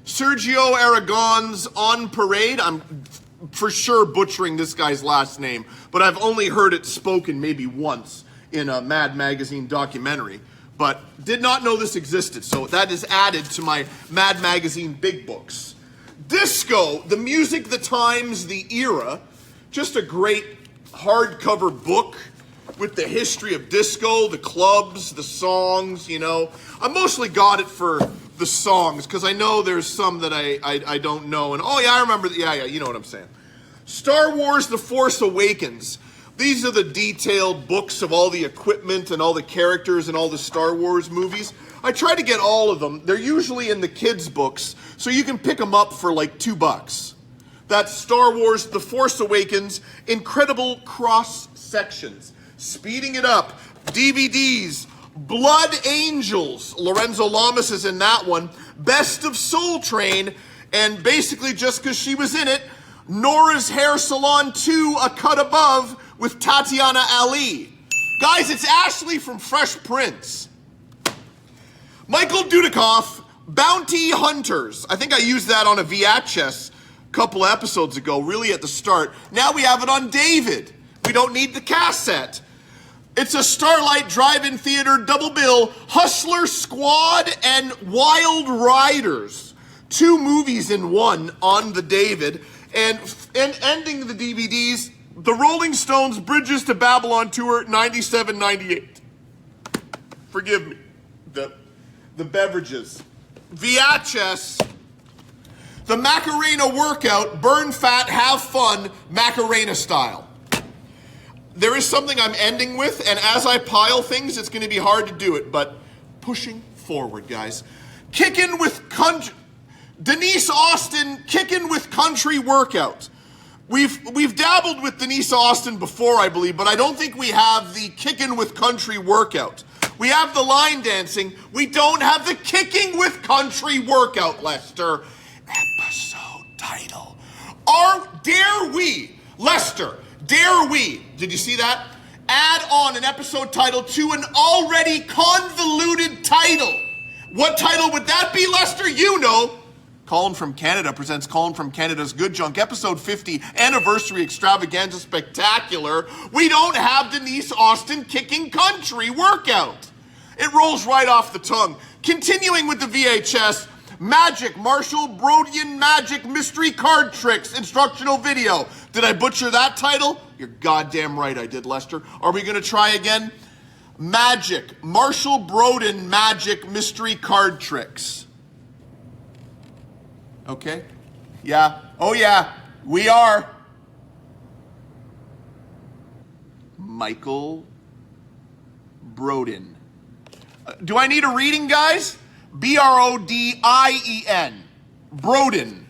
Sergio Aragon's On Parade. I'm for sure butchering this guy's last name, but I've only heard it spoken maybe once in a Mad Magazine documentary, but did not know this existed, so that is added to my Mad Magazine big books. Disco, the music, the times, the era. Just a great hardcover book with the history of disco, the clubs, the songs, you know. I mostly got it for the songs, because I know there's some that I don't know. And oh yeah, I remember, yeah, you know what I'm saying. Star Wars The Force Awakens. These are the detailed books of all the equipment and all the characters and all the Star Wars movies. I try to get all of them. They're usually in the kids' books, so you can pick them up for like $2. That's Star Wars The Force Awakens, incredible cross sections. Speeding it up. DVDs, Blood Angels. Lorenzo Lamas is in that one. Best of Soul Train. And basically just because she was in it, Nora's Hair Salon 2, A Cut Above with Tatiana Ali. Guys, it's Ashley from Fresh Prince. Michael Dudikoff, Bounty Hunters. I think I used that on a VHS couple episodes ago, really at the start. Now we have it on David. We don't need the cassette. It's a Starlight Drive-In Theater double bill, Hustler Squad and Wild Riders. 2 movies in one on the David. And ending the DVDs, the Rolling Stones Bridges to Babylon Tour 97-98. Forgive me. The beverages. VHS. The Macarena Workout, Burn Fat, Have Fun, Macarena style. There is something I'm ending with, and as I pile things, it's going to be hard to do it, but pushing forward, guys. Kickin' with Country, Denise Austin, Kickin' with Country Workout. We've dabbled with Denise Austin before, I believe, but I don't think we have the kicking with country workout. We have the line dancing. We don't have the kicking with country workout, Lester. Episode title. Dare we, Lester, dare we, did you see that? Add on an episode title to an already convoluted title. What title would that be, Lester? You know. Colin from Canada presents Colin from Canada's Good Junk, episode 50, Anniversary Extravaganza Spectacular. We don't have Denise Austin kicking country workout. It rolls right off the tongue. Continuing with the VHS, Magic, Marshall Brodian Magic Mystery Card Tricks instructional video. Did I butcher that title? You're goddamn right I did, Lester. Are we gonna try again? Magic, Marshall Brodin Magic Mystery Card Tricks. Okay? Yeah. Oh yeah, we are. Michael Brodin. Do I need a reading, guys? B-R-O-D-I-E-N. Brodin.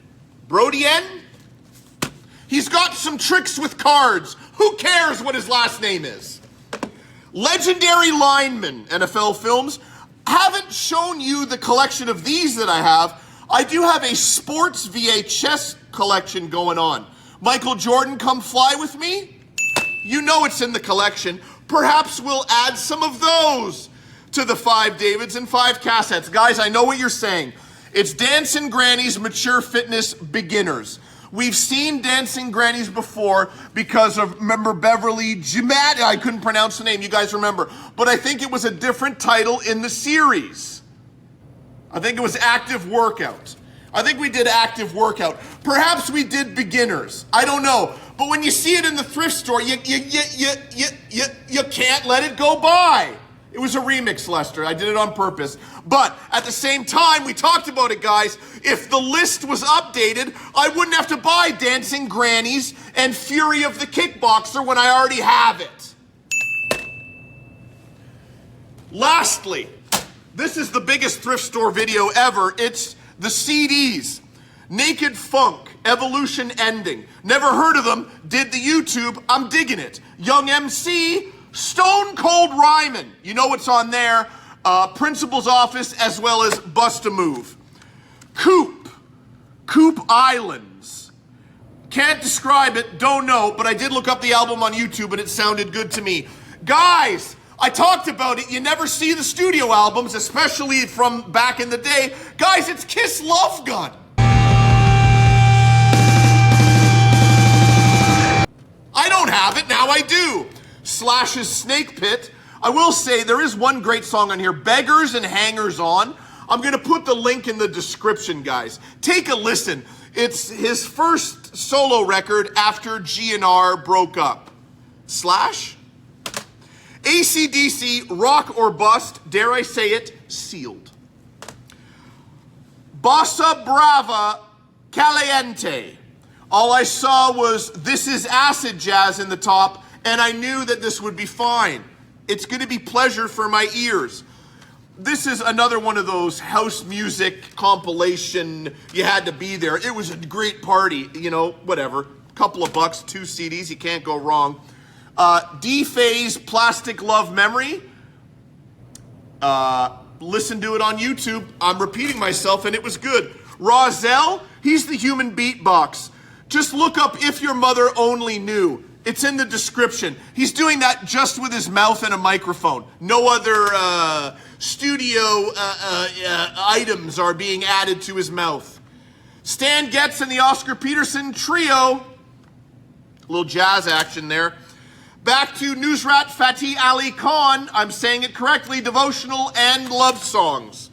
Brodian? He's got some tricks with cards. Who cares what his last name is? Legendary lineman, NFL films. Haven't shown you the collection of these that I have. I do have a sports VHS collection going on. Michael Jordan, Come Fly With Me? You know it's in the collection. Perhaps we'll add some of those to the 5 Davids and 5 cassettes. Guys, I know what you're saying. It's Dancing Grannies Mature Fitness Beginners. We've seen Dancing Grannies before because of, remember, Beverly Jimat? I couldn't pronounce the name, you guys remember. But I think it was a different title in the series. I think it was Active Workout. I think we did Active Workout. Perhaps we did Beginners. I don't know. But when you see it in the thrift store, you can't let it go by. It was a remix, Lester. I did it on purpose. But at the same time, we talked about it, guys. If the list was updated, I wouldn't have to buy Dancing Grannies and Fury of the Kickboxer when I already have it. Lastly, this is the biggest thrift store video ever. It's the CDs. Naked Funk, Evolution Ending. Never heard of them. Did the YouTube. I'm digging it. Young MC, Stone Cold Ryman. You know what's on there. Principal's Office, as well as Bust a Move. Coop Islands. Can't describe it, don't know, but I did look up the album on YouTube and it sounded good to me. Guys, I talked about it. You never see the studio albums, especially from back in the day. Guys, it's Kiss Love Gun. I don't have it, now I do. Slash's Snake Pit. I will say there is one great song on here, Beggars and Hangers On. I'm gonna put the link in the description, guys. Take a listen. It's his first solo record after GNR broke up. Slash? AC/DC, Rock or Bust, dare I say it, Sealed. Bossa Brava, Caliente. All I saw was This Is Acid Jazz in the top, and I knew that this would be fine. It's gonna be pleasure for my ears. This is another one of those house music compilation, you had to be there. It was a great party, you know, whatever. Couple of bucks, 2 CDs, you can't go wrong. D-Phase Plastic Love Memory. Listen to it on YouTube. I'm repeating myself and it was good. Rozelle, he's the human beatbox. Just look up If Your Mother Only Knew. It's in the description. He's doing that just with his mouth and a microphone. No other studio items are being added to his mouth. Stan Getz and the Oscar Peterson Trio. A little jazz action there. Back to Nusrat Fateh Ali Khan. I'm saying it correctly. Devotional and love songs.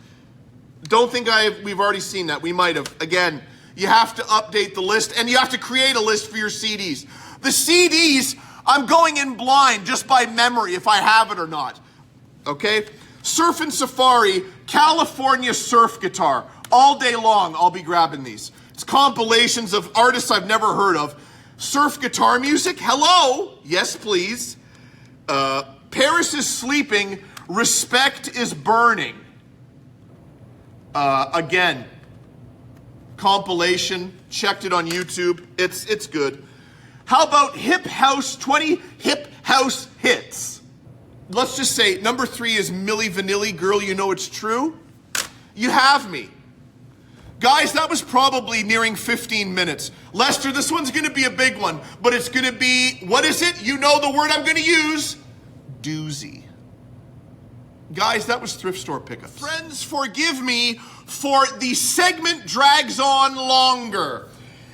Don't think we've already seen that. We might have. Again, you have to update the list and you have to create a list for your CDs. The CDs, I'm going in blind just by memory if I have it or not. Okay? Surf and Safari, California Surf Guitar. All day long, I'll be grabbing these. It's compilations of artists I've never heard of. Surf guitar music, hello, yes please. Paris is Sleeping, Respect is Burning. Again, compilation, checked it on YouTube, it's good. How about Hip House 20 Hip House hits? Let's just say number 3 is Milli Vanilli, Girl You Know It's True. You have me. Guys, that was probably nearing 15 minutes. Lester, this one's gonna be a big one, but it's gonna be, what is it? You know the word I'm gonna use. Doozy. Guys, that was thrift store pickups. Friends, forgive me for the segment drags on longer.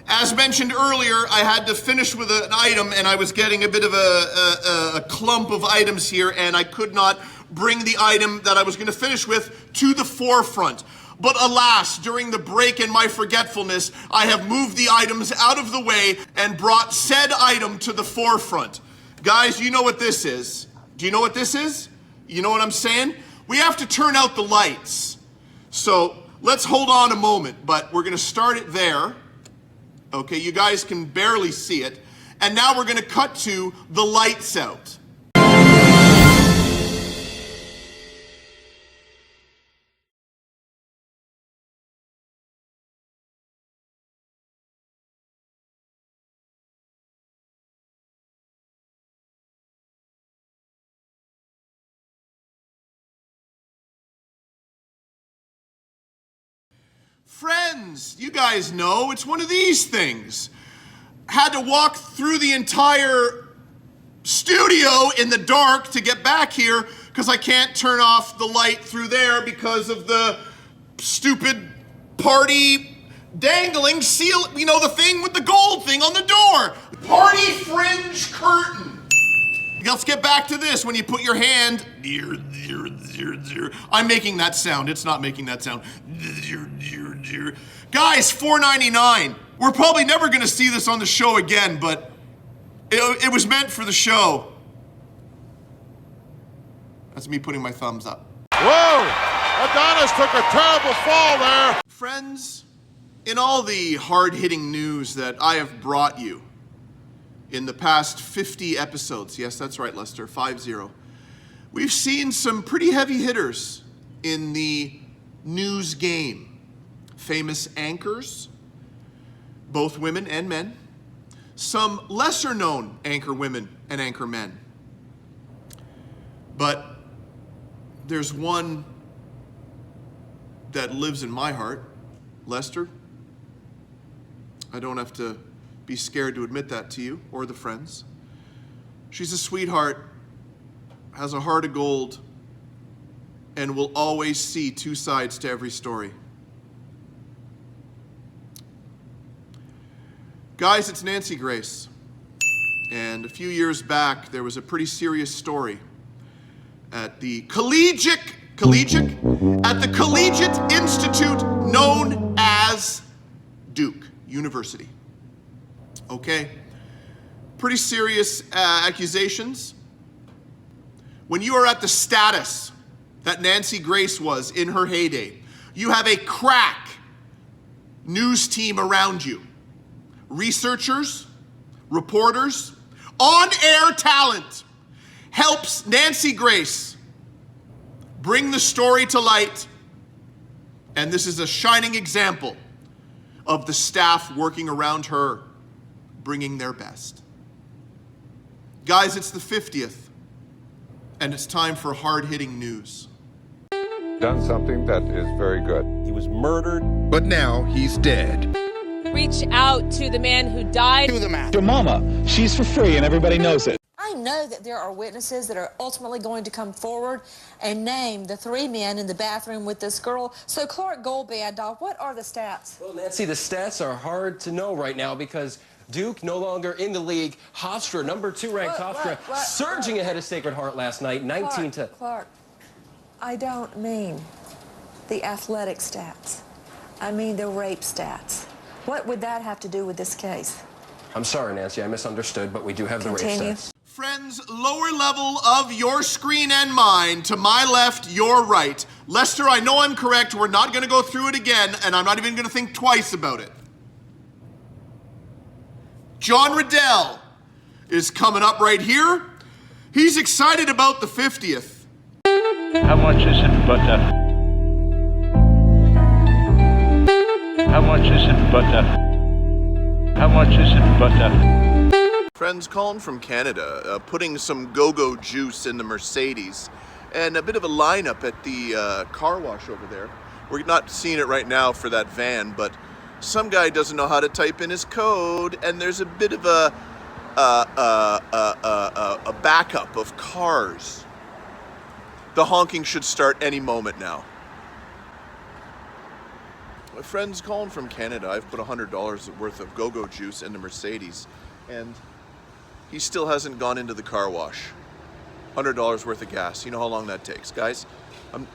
As mentioned earlier, I had to finish with an item and I was getting a bit of a clump of items here and I could not bring the item that I was gonna finish with to the forefront. But alas, during the break in my forgetfulness, I have moved the items out of the way and brought said item to the forefront. Guys, you know what this is. Do you know what this is? You know what I'm saying? We have to turn out the lights. So let's hold on a moment, but we're gonna start it there. Okay, you guys can barely see it. And now we're gonna cut to the lights out. Friends, you guys know, it's one of these things. Had to walk through the entire studio in the dark to get back here because I can't turn off the light through there because of the stupid party dangling seal, you know, the thing with the gold thing on the door. Party fringe curtain. Let's get back to this. When you put your hand, I'm making that sound. It's not making that sound. Guys, $4.99. We're probably never going to see this on the show again, but it was meant for the show. That's me putting my thumbs up. Whoa! Adonis took a terrible fall there. Friends, in all the hard-hitting news that I have brought you in the past 50 episodes, yes, that's right, Lester, 50, we've seen some pretty heavy hitters in the news game. Famous anchors, both women and men. Some lesser-known anchor women and anchor men. But there's one that lives in my heart. Lester, I don't have to be scared to admit that to you or the friends. She's a sweetheart, has a heart of gold, and will always see two sides to every story. Guys, it's Nancy Grace. And a few years back, there was a pretty serious story at the Collegiate Institute known as Duke University. Okay? Pretty serious accusations. When you are at the status that Nancy Grace was in her heyday, you have a crack news team around you. Researchers, reporters, on-air talent helps Nancy Grace bring the story to light. And this is a shining example of the staff working around her, bringing their best. Guys, it's the 50th, and it's time for hard-hitting news. Done something that is very good. He was murdered, but now he's dead. Reach out to the man who died. Do the math. Your mama, she's for free and everybody knows it. I know that there are witnesses that are ultimately going to come forward and name the 3 men in the bathroom with this girl. So Clark Goldband, what are the stats? Well, Nancy, the stats are hard to know right now because Duke no longer in the league. Hofstra, number 2 ranked Hofstra, surging ahead of Sacred Heart last night, 19-10. Clark, I don't mean the athletic stats. I mean the rape stats. What would that have to do with this case? I'm sorry, Nancy, I misunderstood, but we do have the rape stats. Friends, lower level of your screen and mine, to my left, your right. Lester, I know I'm correct. We're not going to go through it again, and I'm not even going to think twice about it. John Riddell is coming up right here. He's excited about the 50th. How much is it butter? How much is it butter? How much is it butter? Friends, Colin from Canada, putting some go-go juice in the Mercedes, and a bit of a lineup at the car wash over there. We're not seeing it right now for that van, but some guy doesn't know how to type in his code, and there's a bit of a backup of cars. The honking should start any moment now. My friend's Colin from Canada. I've put $100 worth of go-go juice in the Mercedes, and he still hasn't gone into the car wash. $100 worth of gas. You know how long that takes, guys? I'm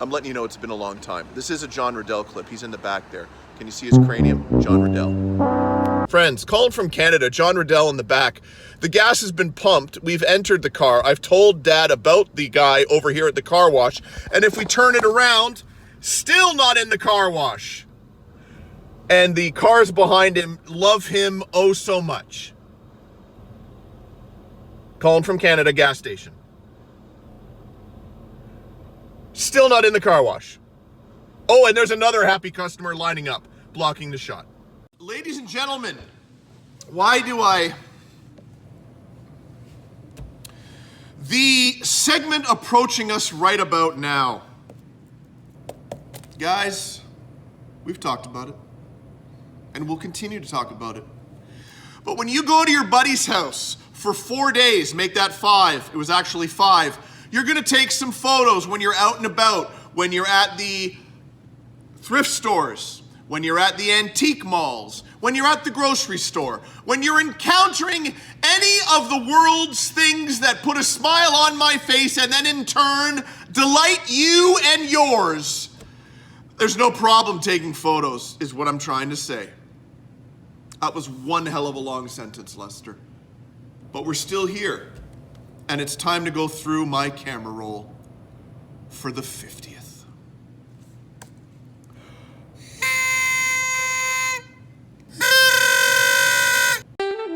letting you know it's been a long time. This is a John Riddell clip. He's in the back there. Can you see his cranium? John Riddell. Friends, Colin from Canada, John Riddell in the back. The gas has been pumped. We've entered the car. I've told Dad about the guy over here at the car wash. And if we turn it around, still not in the car wash. And the cars behind him love him oh so much. Colin from Canada, gas station. Still not in the car wash. Oh, and there's another happy customer lining up, blocking the shot. Ladies and gentlemen, why do I... The segment approaching us right about now. Guys, we've talked about it, and we'll continue to talk about it. But when you go to your buddy's house for 4 days, make that 5, it was actually 5, you're gonna take some photos when you're out and about, when you're at the thrift stores, when you're at the antique malls, when you're at the grocery store, when you're encountering any of the world's things that put a smile on my face and then in turn delight you and yours. There's no problem taking photos, is what I'm trying to say. That was one hell of a long sentence, Lester. But we're still here, and it's time to go through my camera roll for the 50th.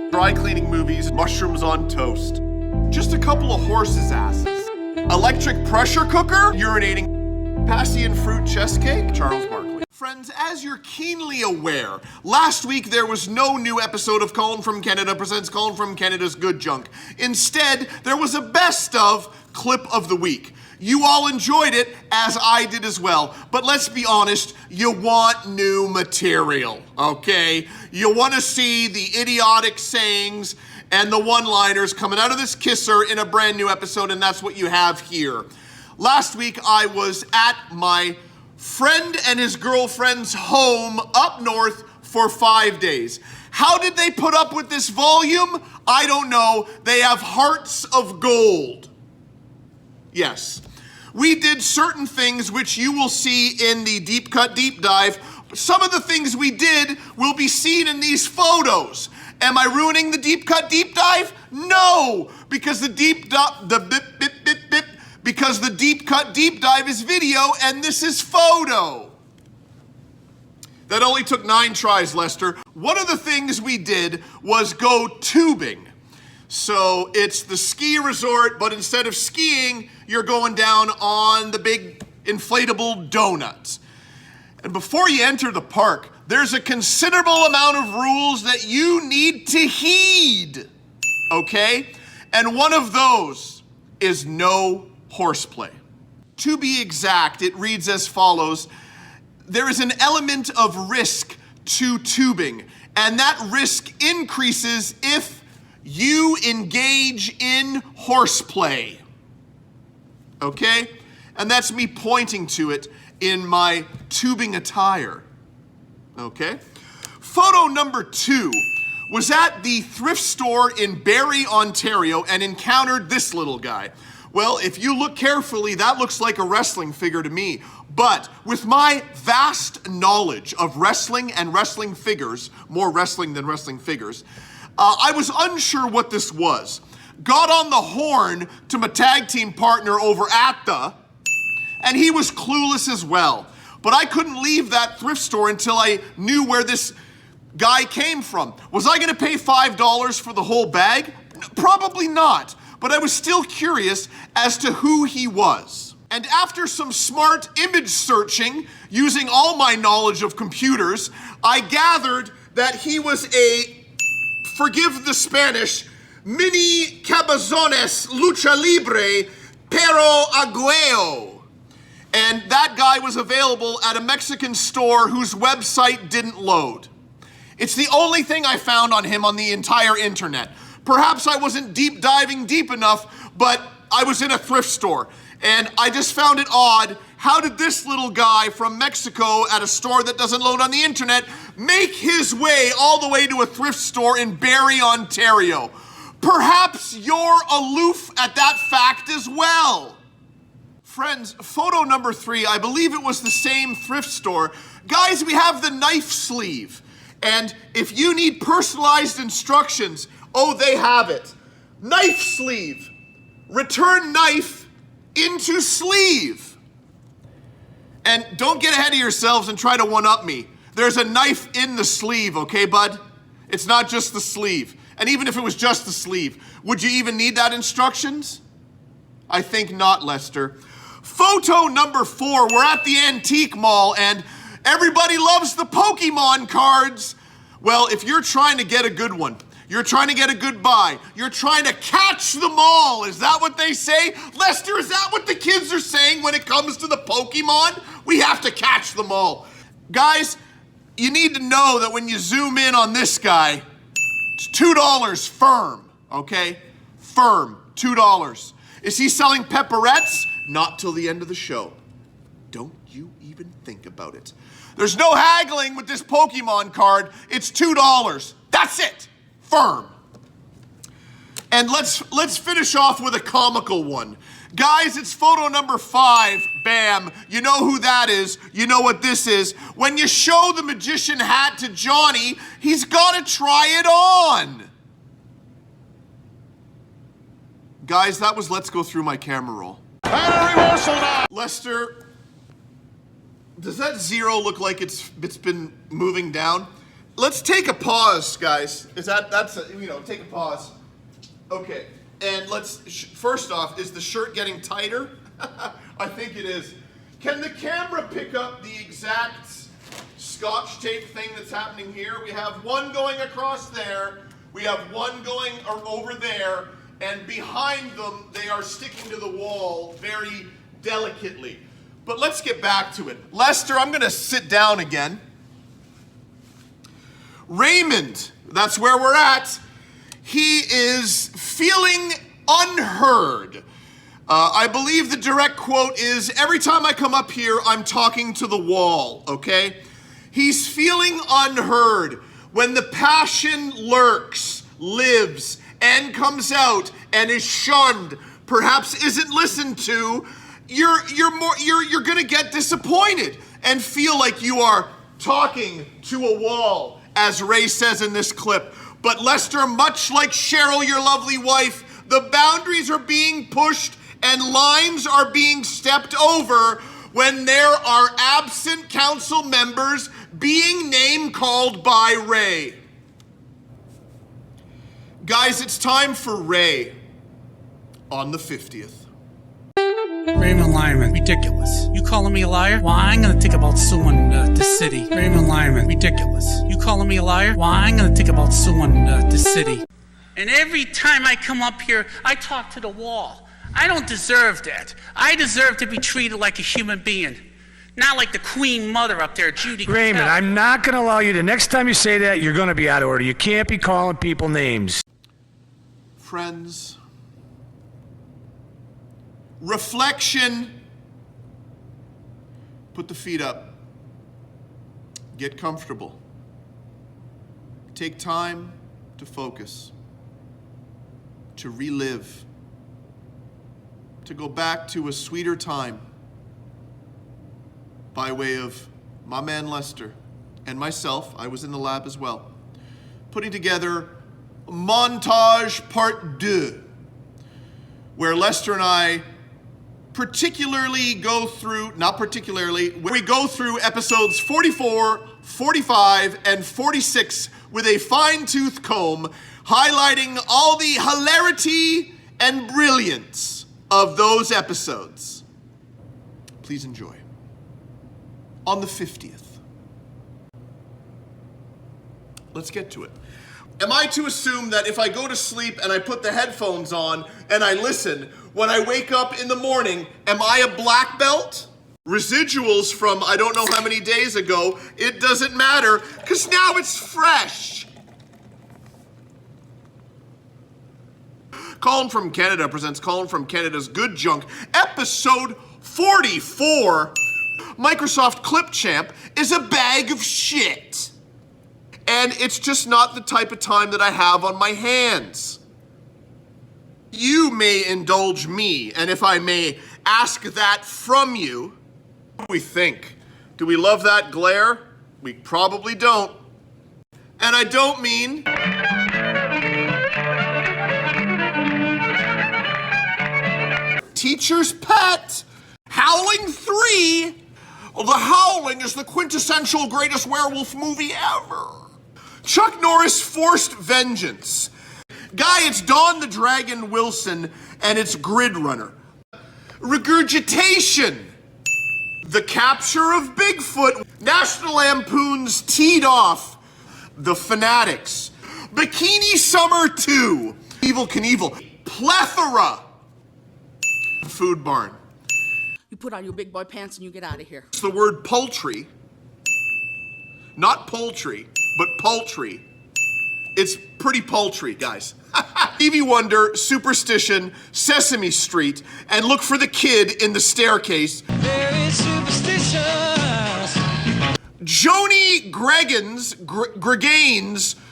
Dry cleaning movies, mushrooms on toast. Just a couple of horses' asses. Electric pressure cooker, urinating. Passion fruit chest cake, Charles Barkley. Friends, as you're keenly aware, last week there was no new episode of Colin from Canada presents Colin from Canada's Good Junk. Instead, there was a best of clip of the week. You all enjoyed it, as I did as well. But let's be honest, you want new material, okay? You want to see the idiotic sayings and the one-liners coming out of this kisser in a brand new episode, and that's what you have here. Last week, I was at my friend and his girlfriend's home up north for 5 days. How did they put up with this volume? I don't know. They have hearts of gold. Yes. We did certain things which you will see in the Deep Cut Deep Dive. Some of the things we did will be seen in these photos. Am I ruining the Deep Cut Deep Dive? No, because the Deep Cut Deep Dive is video and this is photo. That only took 9 tries, Lester. One of the things we did was go tubing. So it's the ski resort, but instead of skiing, you're going down on the big inflatable donuts. And before you enter the park, there's a considerable amount of rules that you need to heed, okay? And one of those is no horseplay. To be exact, it reads as follows. There is an element of risk to tubing, and that risk increases if you engage in horseplay, okay? And that's me pointing to it in my tubing attire, okay? Photo number 2 was at the thrift store in Barrie, Ontario, and encountered this little guy. Well, if you look carefully, that looks like a wrestling figure to me. But with my vast knowledge of wrestling and wrestling figures, more wrestling than wrestling figures, I was unsure what this was. Got on the horn to my tag team partner over at and he was clueless as well. But I couldn't leave that thrift store until I knew where this guy came from. Was I gonna pay $5 for the whole bag? Probably not, but I was still curious as to who he was. And after some smart image searching, using all my knowledge of computers, I gathered that he was a, forgive the Spanish, Mini Cabezones Lucha Libre Pero Agueo. And that guy was available at a Mexican store whose website didn't load. It's the only thing I found on him on the entire internet. Perhaps I wasn't deep diving deep enough, but I was in a thrift store. And I just found it odd. How did this little guy from Mexico at a store that doesn't load on the internet make his way all the way to a thrift store in Barrie, Ontario? Perhaps you're aloof at that fact as well. Friends, photo number 3, I believe it was the same thrift store. Guys, we have the knife sleeve. And if you need personalized instructions, oh, they have it. Knife sleeve. Return knife into sleeve. And don't get ahead of yourselves and try to one-up me. There's a knife in the sleeve, okay, bud? It's not just the sleeve. And even if it was just the sleeve, would you even need that instructions? I think not, Lester. Photo number 4, we're at the antique mall and everybody loves the Pokemon cards. Well, if you're trying to get a good one, you're trying to get a good buy, you're trying to catch them all, is that what they say? Lester, is that what the kids are saying when it comes to the Pokemon? We have to catch them all. Guys, you need to know that when you zoom in on this guy, it's $2 firm, okay? Firm, $2. Is he selling pepperettes? Not till the end of the show. Don't you even think about it. There's no haggling with this Pokemon card. It's $2. That's it. Firm. And let's finish off with a comical one. Guys, it's photo number 5. Bam. You know who that is. You know what this is. When you show the magician hat to Johnny, he's got to try it on. Guys, that was Let's Go Through My Camera Roll. Lester, does that 0 look like it's been moving down? Let's take a pause, guys. Take a pause. Okay, and first off, is the shirt getting tighter? I think it is. Can the camera pick up the exact Scotch tape thing that's happening here? We have one going across there, we have one going over there, and behind them, they are sticking to the wall very delicately. But let's get back to it. Lester, I'm gonna sit down again. Raymond, that's where we're at. He is feeling unheard. I believe the direct quote is, every time I come up here, I'm talking to the wall, okay? He's feeling unheard. When the passion lurks, lives, and comes out and is shunned, perhaps isn't listened to, you're gonna get disappointed and feel like you are talking to a wall, as Ray says in this clip. But Lester, much like Cheryl, your lovely wife, the boundaries are being pushed and lines are being stepped over when there are absent council members being name-called by Ray. Guys, it's time for Ray on the 50th. Raymond Lyman, ridiculous. You calling me a liar? Well, I ain't gonna think about suing the city. Raymond Lyman, ridiculous. You calling me a liar? Well, I ain't gonna think about suing the city. And every time I come up here, I talk to the wall. I don't deserve that. I deserve to be treated like a human being. Not like the Queen Mother up there, Judy. Raymond, I'm not gonna allow you. The next time you say that, you're gonna be out of order. You can't be calling people names. Friends, reflection. Put the feet up. Get comfortable. Take time to focus, to relive, to go back to a sweeter time by way of my man Lester and myself. I was in the lab as well, putting together Montage Part 2, where Lester and I we go through episodes 44, 45, and 46 with a fine-tooth comb, highlighting all the hilarity and brilliance of those episodes. Please enjoy. On the 50th. Let's get to it. Am I to assume that if I go to sleep and I put the headphones on and I listen, when I wake up in the morning, am I a black belt? Residuals from I don't know how many days ago, it doesn't matter, because now it's fresh. Colin from Canada presents Colin from Canada's Good Junk, episode 44. Microsoft Clipchamp is a bag of shit. And it's just not the type of time that I have on my hands. You may indulge me, and if I may ask that from you, what do we think? Do we love that glare? We probably don't. And I don't mean... Teacher's Pet! Howling 3! The Howling is the quintessential greatest werewolf movie ever. Chuck Norris Forced Vengeance. Guy, it's Dawn the Dragon Wilson, and it's Grid Runner. Regurgitation. The Capture of Bigfoot. National Lampoon's Teed Off. The Fanatics. Bikini Summer 2. Evel Knievel. Plethora. Food Barn. You put on your big boy pants and you get out of here. It's the word poultry. Not poultry, but poultry. It's pretty paltry, guys. Stevie Wonder, Superstition, Sesame Street, and look for the kid in the staircase. Very superstitious. Joni Gregain's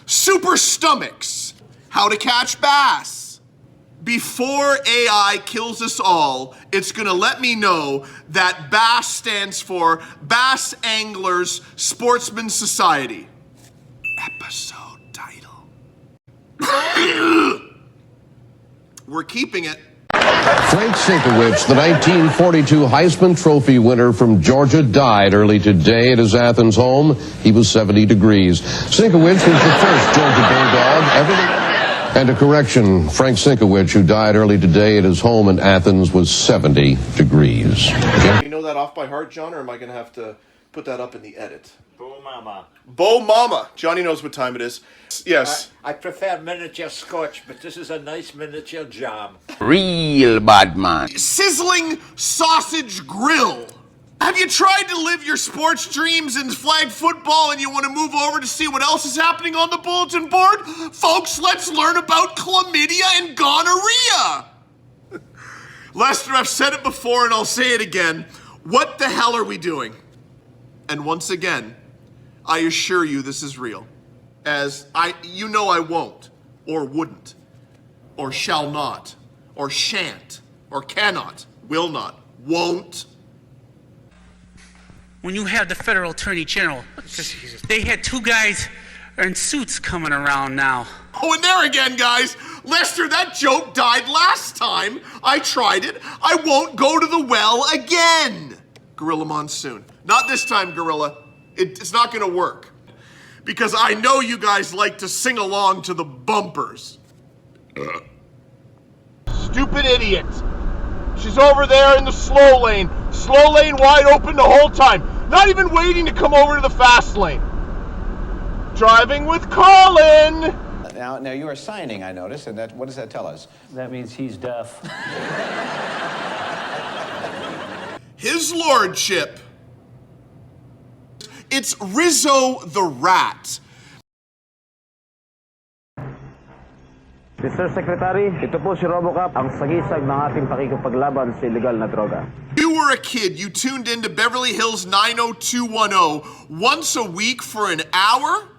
Super Stomachs. How to Catch Bass. Before AI kills us all, it's gonna let me know that BASS stands for Bass Anglers Sportsman Society. Episode title. We're keeping it. Frank Sinkowitz, the 1942 Heisman Trophy winner from Georgia, died early today at his Athens home. He was 70 degrees. Sinkowitz was the first Georgia Bulldog ever... And a correction, Frank Sinkowitz, who died early today at his home in Athens, was 70 degrees. Do you know that off by heart, John, or am I going to have to put that up in the edit? Bo Mama. Bo Mama. Johnny knows what time it is. Yes. I prefer miniature scotch, but this is a nice miniature jam. Real bad man. Sizzling sausage grill. Have you tried to live your sports dreams in flag football and you want to move over to see what else is happening on the bulletin board? Folks, let's learn about chlamydia and gonorrhea. Lester, I've said it before and I'll say it again. What the hell are we doing? And once again, I assure you this is real. As I won't, or wouldn't, or shall not, or shan't, or cannot, will not, won't. When you have the federal attorney general, they had two guys in suits coming around now. Oh, and there again, guys. Lester, that joke died last time. I tried it. I won't go to the well again. Gorilla Monsoon. Not this time, Gorilla. It's not going to work. Because I know you guys like to sing along to the bumpers. Stupid idiot. She's over there in the slow lane. Slow lane wide open the whole time. Not even waiting to come over to the fast lane. Driving with Colin. Now you are signing, I notice, and what does that tell us? That means he's deaf. His Lordship. It's Rizzo the Rat. Mr. Secretary, ito po si RoboCop, ang sagisag ng ating pakikipaglaban sa illegal na droga. You were a kid, you tuned into Beverly Hills 90210 once a week for an hour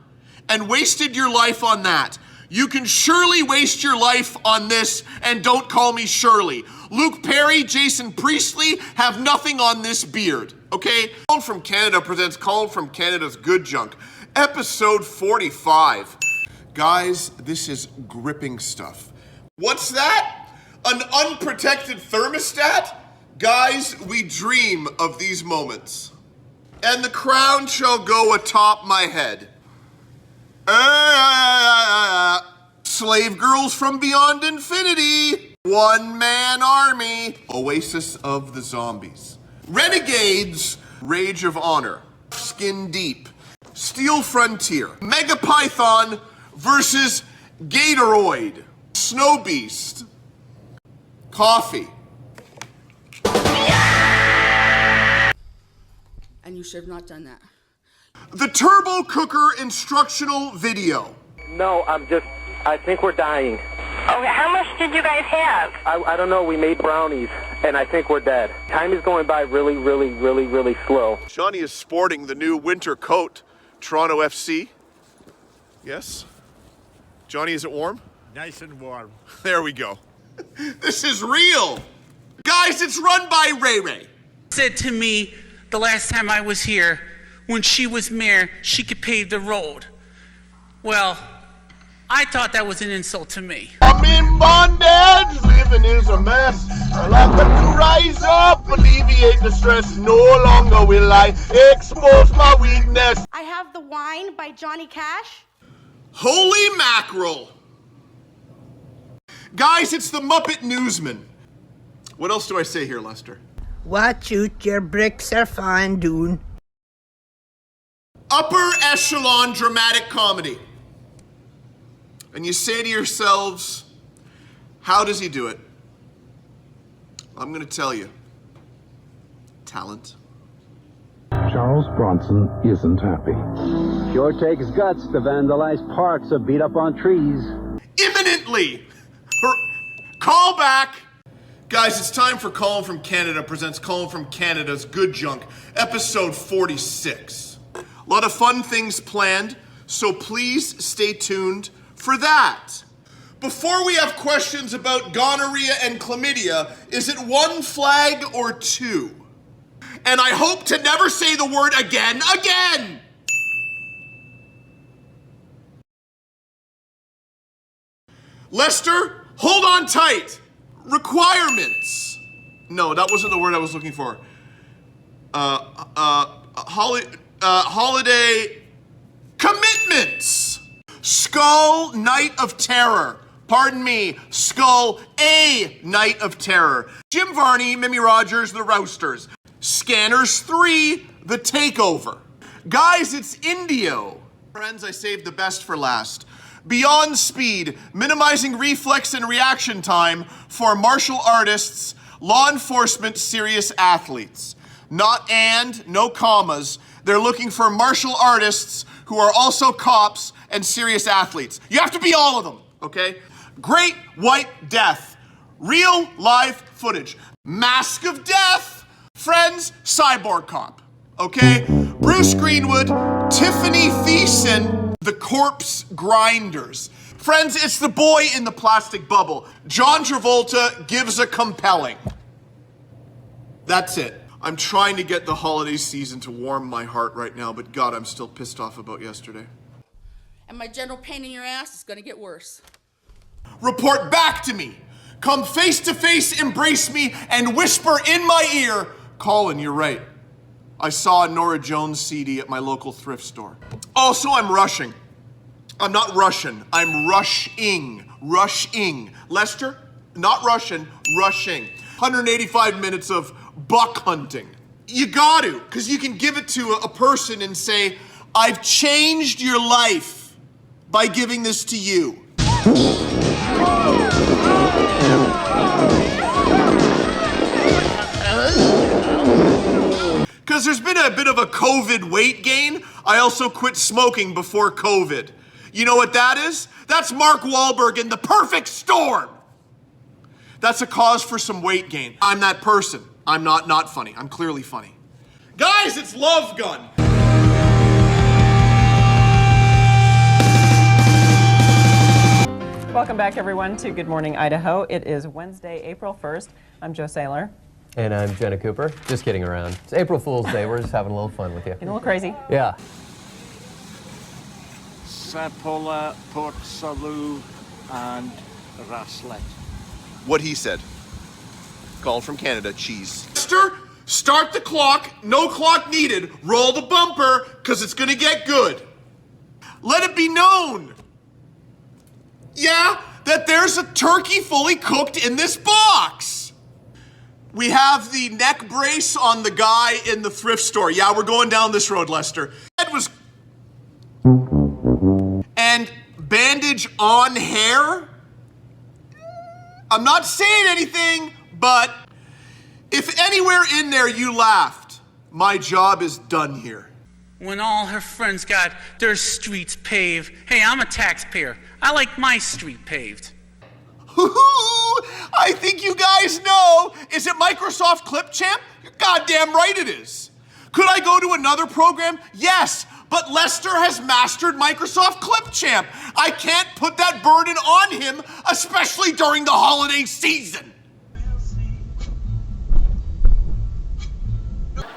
and wasted your life on that. You can surely waste your life on this, and don't call me Shirley. Luke Perry, Jason Priestley have nothing on this beard, okay? Colin from Canada presents Colin from Canada's Good Junk, episode 45. Guys, this is gripping stuff. What's that? An unprotected thermostat? Guys, we dream of these moments. And the crown shall go atop my head. Slave girls from beyond infinity. One-man army. Oasis of the zombies. Renegades. Rage of honor. Skin deep. Steel Frontier. Mega Python versus Gatoroid. Snow Beast. Coffee. And you should have not done that. The Turbo Cooker instructional video. No, I think we're dying. Okay, how much did you guys have? I don't know, we made brownies, and I think we're dead. Time is going by really, really, really, really slow. Johnny is sporting the new winter coat, Toronto FC. Yes? Johnny, is it warm? Nice and warm. There we go. This is real. Guys, it's run by Ray Ray. Said to me the last time I was here, when she was mayor, she could pave the road. Well, I thought that was an insult to me. I'm in bondage, living is a mess. I'll have to rise up, alleviate the stress. No longer will I expose my weakness. I have The Wine by Johnny Cash. Holy mackerel. Guys, it's the Muppet Newsman. What else do I say here, Lester? Watch out, your bricks are fine, dude. Upper echelon dramatic comedy. And you say to yourselves, how does he do it? I'm going to tell you. Talent. Charles Bronson isn't happy. Sure takes guts to vandalize parks or beat up on trees. Imminently! Call back! Guys, it's time for Colin from Canada presents Colin from Canada's Good Junk, episode 46. A lot of fun things planned, so please stay tuned for that. Before we have questions about gonorrhea and chlamydia, is it one flag or two? And I hope to never say the word again. Lester, hold on tight. Requirements. No, that wasn't the word I was looking for. Holiday commitments. Skull Night of Terror. Pardon me, Skull A Night of Terror. Jim Varney, Mimi Rogers, The Rousters. Scanners 3, The Takeover. Guys, it's Indio. Friends, I saved the best for last. Beyond Speed, minimizing reflex and reaction time for martial artists, law enforcement, serious athletes. Not and, no commas. They're looking for martial artists who are also cops and serious athletes. You have to be all of them, okay? Great White Death. Real live footage. Mask of Death. Friends, Cyborg Cop, okay? Bruce Greenwood, Tiffany Thiessen, The Corpse Grinders. Friends, it's the boy in the plastic bubble. John Travolta gives a compelling. That's it. I'm trying to get the holiday season to warm my heart right now, but God, I'm still pissed off about yesterday. And my general pain in your ass is gonna get worse. Report back to me. Come face to face, embrace me, and whisper in my ear, Colin, you're right. I saw a Norah Jones CD at my local thrift store. Also, I'm rushing. I'm not Russian. I'm rushing. Rushing. Lester? Not Russian. Rushing. 185 minutes of buck hunting. You got to, because you can give it to a person and say, I've changed your life by giving this to you. Because there's been a bit of a COVID weight gain. I also quit smoking before COVID. You know what that is? That's Mark Wahlberg in The Perfect Storm. That's a cause for some weight gain. I'm that person. I'm not funny. I'm clearly funny. Guys, it's Love Gun. Welcome back, everyone, to Good Morning Idaho. It is Wednesday, April 1st. I'm Joe Saylor. And I'm Jenna Cooper, just kidding around. It's April Fool's Day, we're just having a little fun with you. Getting a little crazy. Yeah. Sapola, Port Salut, and Raslet. What he said. Call from Canada, cheese. Start the clock, no clock needed. Roll the bumper, because it's going to get good. Let it be known. Yeah, that there's a turkey fully cooked in this box. We have the neck brace on the guy in the thrift store. Yeah, we're going down this road, Lester. Ed was bandage on hair? I'm not saying anything, but if anywhere in there you laughed, my job is done here. When all her friends got their streets paved, hey, I'm a taxpayer. I like my street paved. I think you guys know. Is it Microsoft Clip Champ? You're goddamn right it is. Could I go to another program? Yes, but Lester has mastered Microsoft Clip Champ. I can't put that burden on him, especially during the holiday season.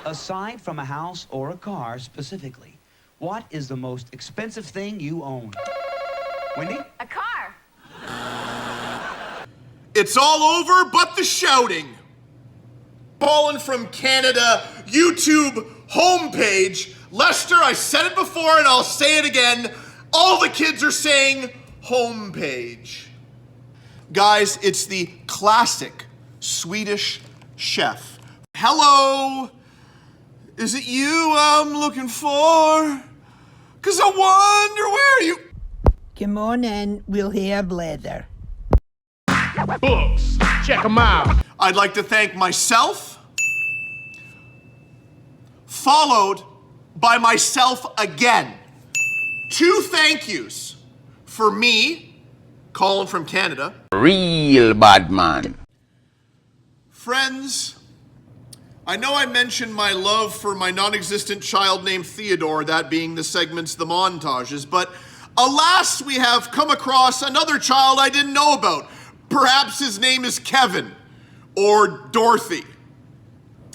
Aside from a house or a car specifically, what is the most expensive thing you own? Wendy? A car. It's all over but the shouting. Colin from Canada YouTube homepage. Lester, I said it before and I'll say it again. All the kids are saying homepage. Guys, it's the classic Swedish chef. Hello. Is it you I'm looking for? 'Cause I wonder where you... Come on in, we'll have leather. Books. Check them out. I'd like to thank myself, followed by myself again. 2 thank yous for me, Colin from Canada. Real bad man. Friends, I know I mentioned my love for my non-existent child named Theodore, that being the segments, the montages, but alas, we have come across another child I didn't know about. Perhaps his name is Kevin or Dorothy.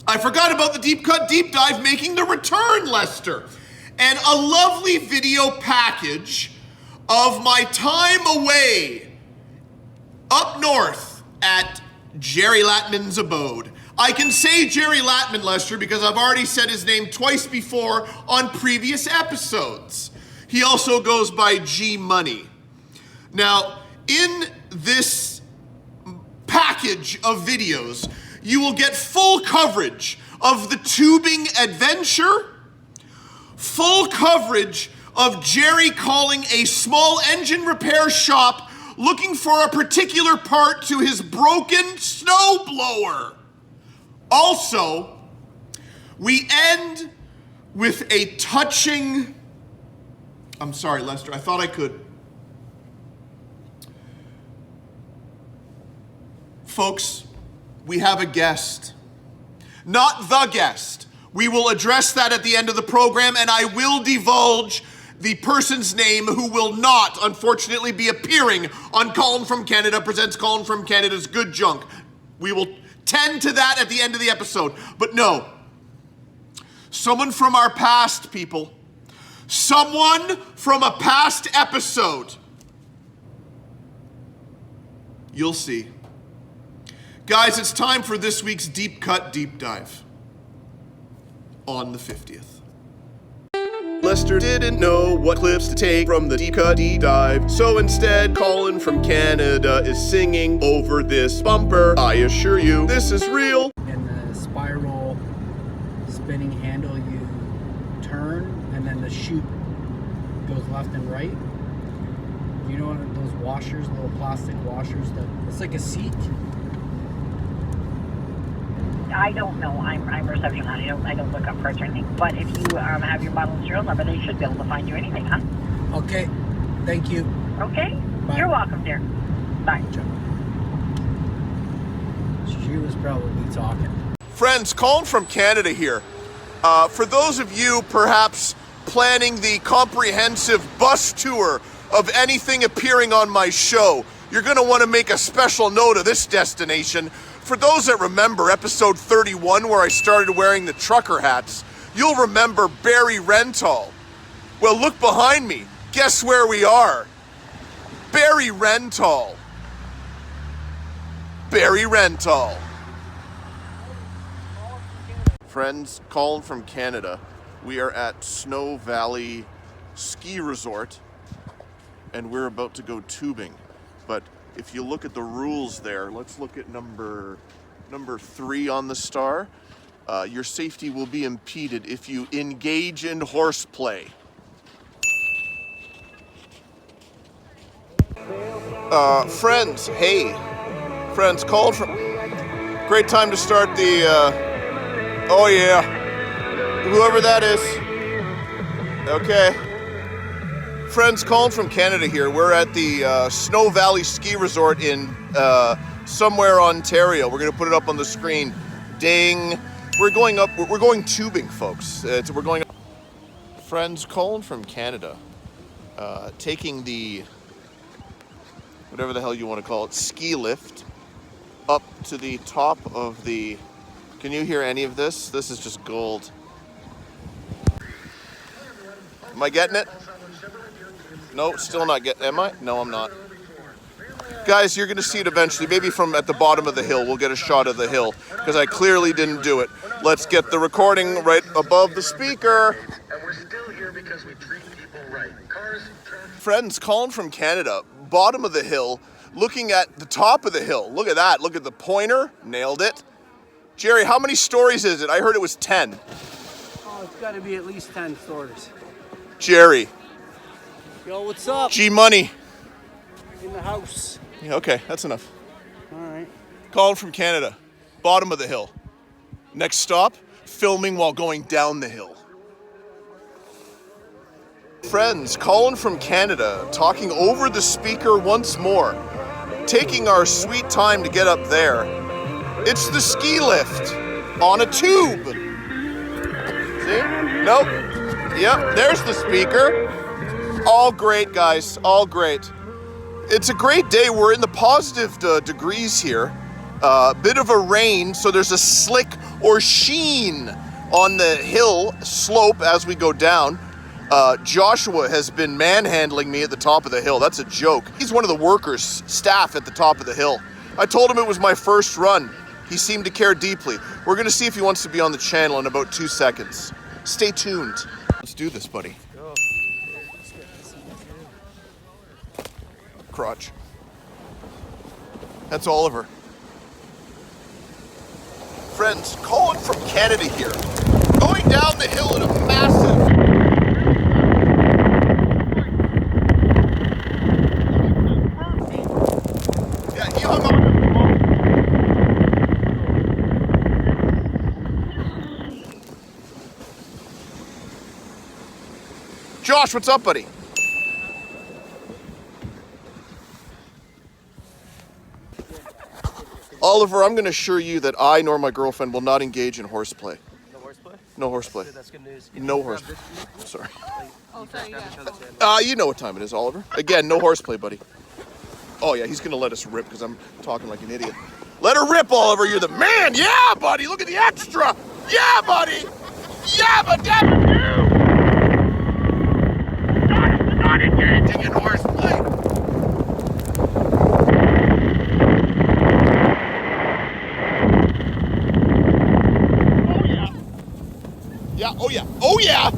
I forgot about the Deep Cut Deep Dive making the return, Lester, and a lovely video package of my time away up north at Jerry Latman's abode. I can say Jerry Latman, Lester, because I've already said his name twice before on previous episodes. He also goes by G Money. Now, in this package of videos, you will get full coverage of the tubing adventure, full coverage of Jerry calling a small engine repair shop looking for a particular part to his broken snowblower. Also, we end with a touching... I'm sorry, Lester, I thought I could. Folks, we have a guest. Not the guest. We will address that at the end of the program, and I will divulge the person's name who will not, unfortunately, be appearing on Colin from Canada Presents Colin from Canada's Good Junk. We will tend to that at the end of the episode. But no, someone from our past, people. Someone from a past episode. You'll see. Guys, it's time for this week's Deep Cut Deep Dive on the 50th. Lester didn't know what clips to take from the Deep Cut Deep Dive, so instead, Colin from Canada is singing over this bumper. I assure you, this is real. In the spiral spinning handle, you turn, and then the chute goes left and right. You know those washers, little plastic washers that it's like a seat. I don't know. I'm reception. I don't look up parts or anything. But if you have your model and serial number, they should be able to find you anything, huh? Okay. Thank you. Okay. Bye. You're welcome, dear. Bye. She was probably talking. Friends, Colin from Canada here. For those of you perhaps planning the comprehensive bus tour of anything appearing on my show, you're going to want to make a special note of this destination. For those that remember episode 31 where I started wearing the trucker hats, you'll remember Barry Rental. Well, look behind me. Guess where we are? Barry Rental. Barry Rental. Friends, Colin from Canada. We are at Snow Valley Ski Resort and we're about to go tubing. But if you look at the rules there, let's look at number 3 on the star. Your safety will be impeded if you engage in horseplay. Friends, hey. Friends, Colin from... Great time to start the, oh yeah. Whoever that is. Okay. Friends, Colin from Canada here. We're at the Snow Valley Ski Resort in somewhere Ontario. We're going to put it up on the screen. Ding. We're going tubing, folks. We're going up. Friends, Colin from Canada. Taking the, whatever the hell you want to call it, ski lift up to the top of the, can you hear any of this? This is just gold. Am I getting it? No, still not getting, am I? No, I'm not. Guys, you're gonna see it eventually. Maybe from at the bottom of the hill, we'll get a shot of the hill, because I clearly didn't do it. Let's get the recording right above the speaker. And we're still here because we treat people right. Cars, Friends, Colin from Canada, bottom of the hill, looking at the top of the hill. Look at that, look at the pointer, nailed it. Jerry, how many stories is it? I heard it was 10. Oh, it's gotta be at least 10 stories. Jerry. Yo, what's up? G-Money. In the house. Yeah, okay, that's enough. All right. Colin from Canada, bottom of the hill. Next stop, filming while going down the hill. Friends, Colin from Canada, talking over the speaker once more. Taking our sweet time to get up there. It's the ski lift on a tube. See? Nope. Yep, there's the speaker. All great, guys, all great. It's a great day. We're in the positive degrees here. Bit of a rain, so there's a slick or sheen on the hill slope as we go down. Joshua has been manhandling me at the top of the hill. That's a joke. He's one of the workers, staff at the top of the hill. I told him it was my first run. He seemed to care deeply. We're gonna see if he wants to be on the channel in about 2 seconds. Stay tuned. Let's do this, buddy. Crotch. That's Oliver. Friends, Colin from Canada here. Going down the hill in a massive... Yeah, you hung on. Josh, what's up, buddy? Oliver, I'm going to assure you that I nor my girlfriend will not engage in horseplay. No horseplay? No horseplay. That's good news. No horseplay. Sorry. Oh, sorry, yeah. You know what time it is, Oliver. Again, no horseplay, buddy. Oh, yeah, he's going to let us rip because I'm talking like an idiot. Let her rip, Oliver. You're the man. Yeah, buddy. Look at the extra. Yeah, buddy. Yeah, but damn it, you. Not engaging in horseplay. Yeah, oh yeah, oh yeah!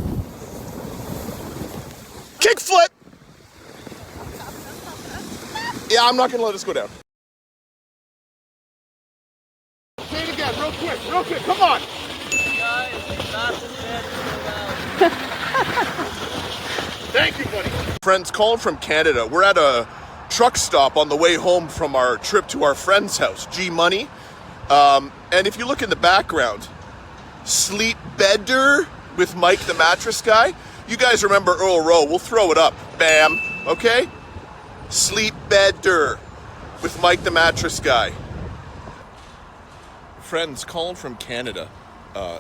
Kick flip! Yeah, I'm not gonna let us go down. Say it again, real quick, come on! Thank you, buddy. Friends, Colin from Canada. We're at a truck stop on the way home from our trip to our friend's house, G-Money. And if you look in the background, Sleep Bedder with Mike the Mattress Guy. You guys remember Earl Rowe. We'll throw it up. Bam. Okay? Sleep Bedder with Mike the Mattress Guy. Friends, Colin from Canada.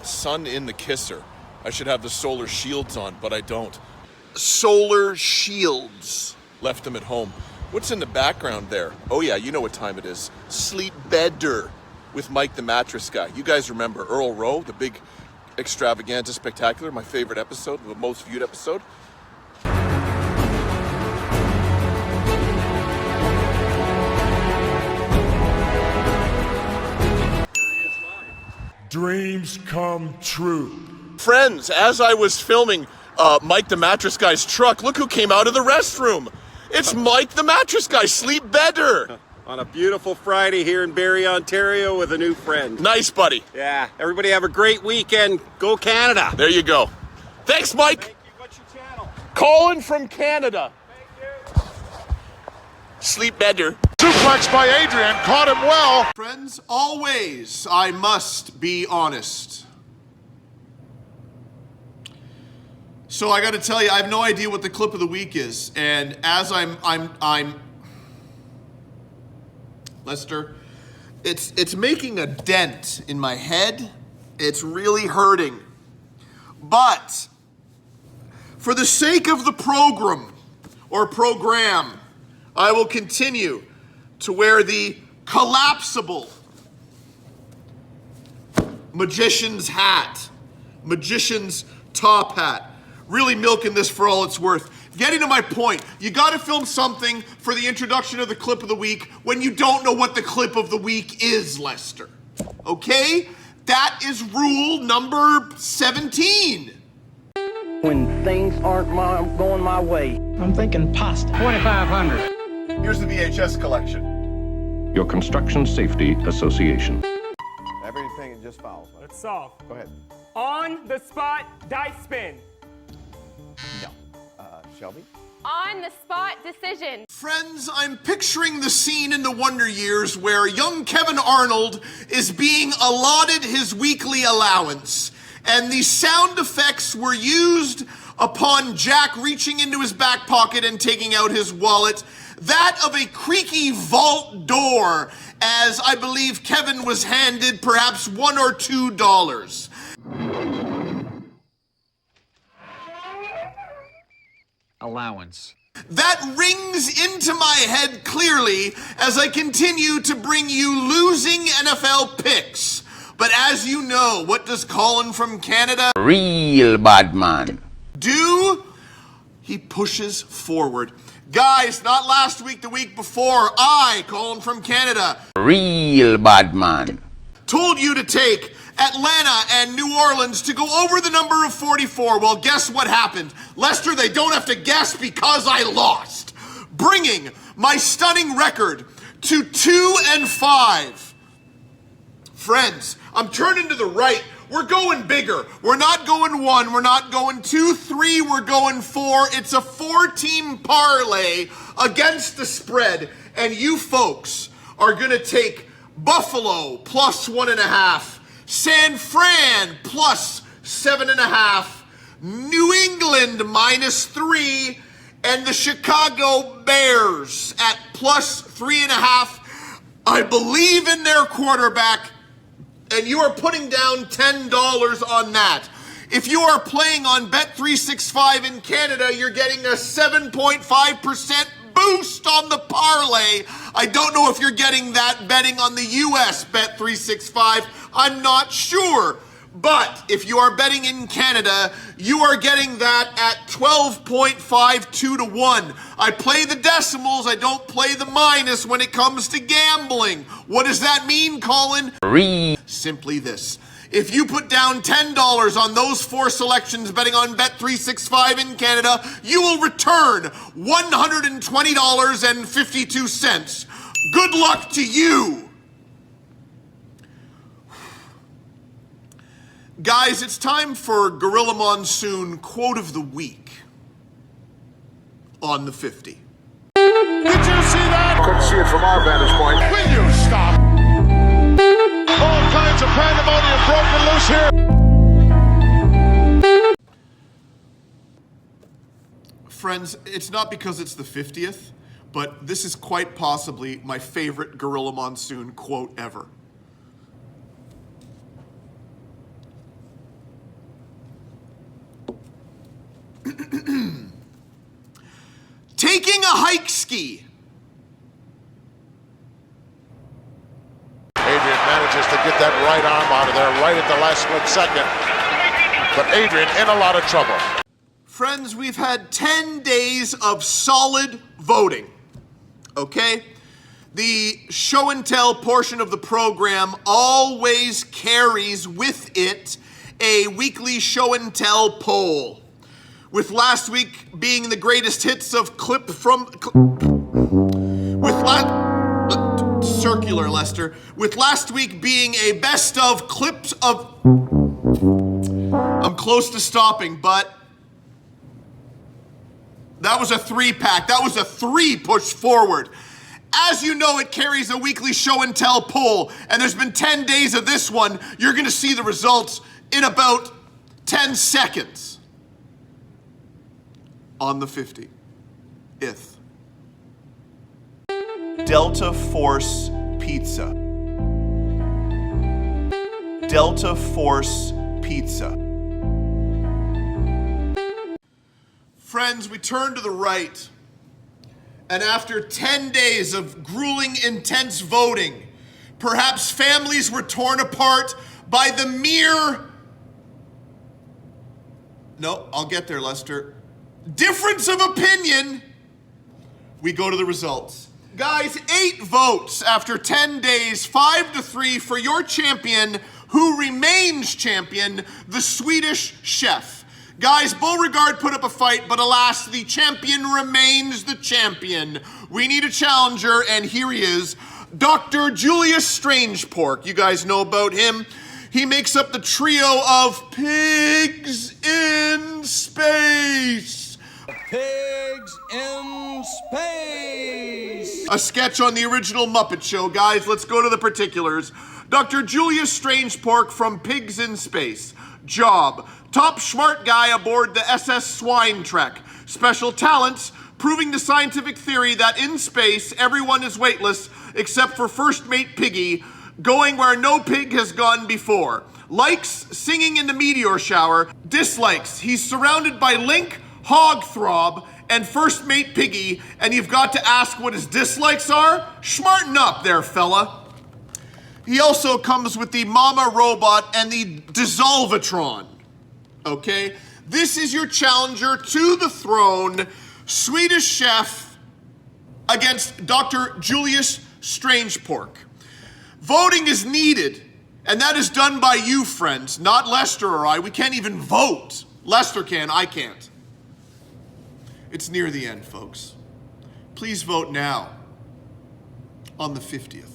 Sun in the kisser. I should have the solar shields on, but I don't. Solar shields. Left them at home. What's in the background there? Oh yeah, you know what time it is. Sleep Bedder with Mike the Mattress Guy. You guys remember Earl Rowe, the big Extravaganza Spectacular, my favorite episode, the most viewed episode. Dreams come true. Friends, as I was filming Mike the Mattress Guy's truck, look who came out of the restroom. It's Mike the Mattress Guy, Sleep Bedder. On a beautiful Friday here in Barrie, Ontario with a new friend. Nice, buddy. Yeah, everybody have a great weekend. Go Canada. There you go. Thanks, Mike. Thank you. What's your channel? Colin from Canada. Thank you. Sleep better. Suplex by Adrian, caught him well. Friends, always I must be honest. So I got to tell you, I have no idea what the clip of the week is, and as I'm Lester, it's making a dent in my head. It's really hurting. But for the sake of the program, I will continue to wear the collapsible magician's hat, magician's top hat. Really milking this for all it's worth. Getting to my point, you gotta film something for the introduction of the clip of the week when you don't know what the clip of the week is, Lester. Okay? That is rule number 17. When things aren't going my way. I'm thinking pasta. 2,500. Here's the VHS collection. Your Construction Safety Association. Everything just follows. Let's solve. Go ahead. On the spot dice spin. No. Shelby? On the spot decision. Friends, I'm picturing the scene in the Wonder Years where young Kevin Arnold is being allotted his weekly allowance, and the sound effects were used upon Jack reaching into his back pocket and taking out his wallet, that of a creaky vault door, as I believe Kevin was handed perhaps $1 or $2. Allowance. That rings into my head clearly as I continue to bring you losing NFL picks. But as you know, what does Colin from Canada Real bad man. do? He pushes forward. Guys, not last week, the week before, I, Colin from Canada, Real bad man. told you to take Atlanta and New Orleans to go over the number of 44. Well, guess what happened? Lester, they don't have to guess because I lost, bringing my stunning record to 2-5. Friends, I'm turning to the right. We're going bigger. We're not going 1. We're not going 2, 3. We're going 4. It's a 4-team parlay against the spread. And you folks are going to take Buffalo plus 1.5. San Fran plus 7.5, New England minus 3, and the Chicago Bears at plus 3.5. I believe in their quarterback, and you are putting down $10 on that. If you are playing on Bet365 in Canada, you're getting a 7.5% boost on the parlay. I don't know if you're getting that betting on the US Bet365. I'm not sure. But if you are betting in Canada, you are getting that at 12.52 to 1. I play the decimals, I don't play the minus when it comes to gambling. What does that mean, Colin? Simply this. If you put down $10 on those 4 selections betting on Bet365 in Canada, you will return $120.52. Good luck to you. Guys, it's time for Gorilla Monsoon Quote of the Week on the 50. Did you see that? Couldn't see it from our vantage point. Will you stop? All kinds of pandemonium broken loose here. Friends, it's not because it's the 50th, but this is quite possibly my favorite Gorilla Monsoon quote ever. Taking a hike ski. Adrian manages to get that right arm out of there right at the last split second. But Adrian in a lot of trouble. Friends, we've had 10 days of solid voting, okay? The show and tell portion of the program always carries with it a weekly show and tell poll. With last week being the greatest hits of clip from... circular, Lester. With last week being a best of clips of... I'm close to stopping, but... that was a 3-pack. That was a 3 push forward. As you know, it carries a weekly show and tell poll, and there's been 10 days of this one. You're gonna see the results in about 10 seconds. On the 50th. Delta Force Pizza. Delta Force Pizza. Friends, we turn to the right. And after 10 days of grueling, intense voting, perhaps families were torn apart by the mere... No, I'll get there, Lester. Difference of opinion. We go to the results. Guys, 8 votes after 10 days, 5-3 for your champion, who remains champion, the Swedish chef. Guys, Beauregard put up a fight, but alas, the champion remains the champion. We need a challenger, and here he is, Dr. Julius Strangepork. You guys know about him. He makes up the trio of Pigs in Space. Pigs in Space. A sketch on the original Muppet Show. Guys, let's go to the particulars. Dr. Julius Strangepork from Pigs in Space. Job: top smart guy aboard the SS Swine Trek. Special talents: proving the scientific theory that in space everyone is weightless except for first mate Piggy, going where no pig has gone before. Likes: singing in the meteor shower. Dislikes: he's surrounded by Link, Hogthrob, and first mate Piggy, and you've got to ask what his dislikes are? Smarten up there, fella. He also comes with the Mama Robot and the Dissolvatron. Okay? This is your challenger to the throne, Swedish chef against Dr. Julius Strangepork. Voting is needed, and that is done by you, friends, not Lester or I. We can't even vote. Lester can, I can't. It's near the end, folks. Please vote now on the 50th.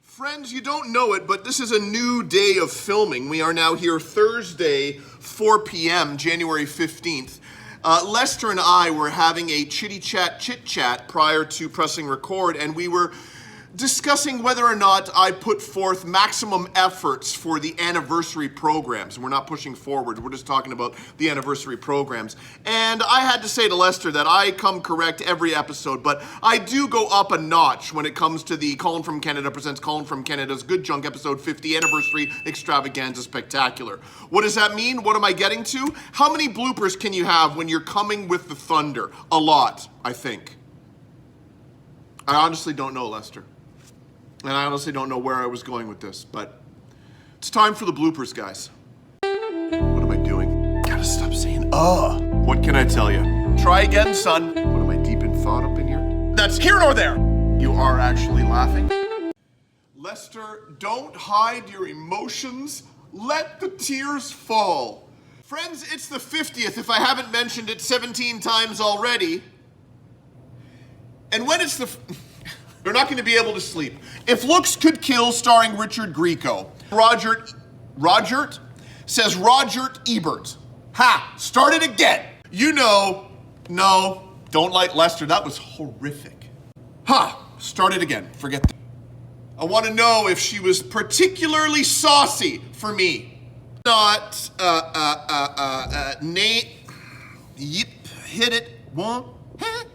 Friends, you don't know it, but this is a new day of filming. We are now here Thursday, 4 p.m., January 15th. Lester and I were having a chit-chat prior to pressing record, and we were discussing whether or not I put forth maximum efforts for the anniversary programs. And we're not pushing forward, we're just talking about the anniversary programs. And I had to say to Lester that I come correct every episode, but I do go up a notch when it comes to the Colin from Canada presents Colin from Canada's Good Junk episode 50 anniversary extravaganza spectacular. What does that mean? What am I getting to? How many bloopers can you have when you're coming with the thunder? A lot, I think. I honestly don't know, Lester. And I honestly don't know where I was going with this, but it's time for the bloopers, guys. What am I doing? Gotta stop saying, What can I tell you? Try again, son. What am I deep in thought up in here? That's here nor there. You are actually laughing. Lester, don't hide your emotions. Let the tears fall. Friends, it's the 50th, if I haven't mentioned it 17 times already. And when it's the... You're not going to be able to sleep. If Looks Could Kill, starring Richard Grieco. Roger says Roger Ebert. Ha! Start it again. You know, no, don't like Lester. That was horrific. Ha! Start it again. Forget that. I want to know if she was particularly saucy for me. Not, Nate. Yep. Hit it. One. Hit.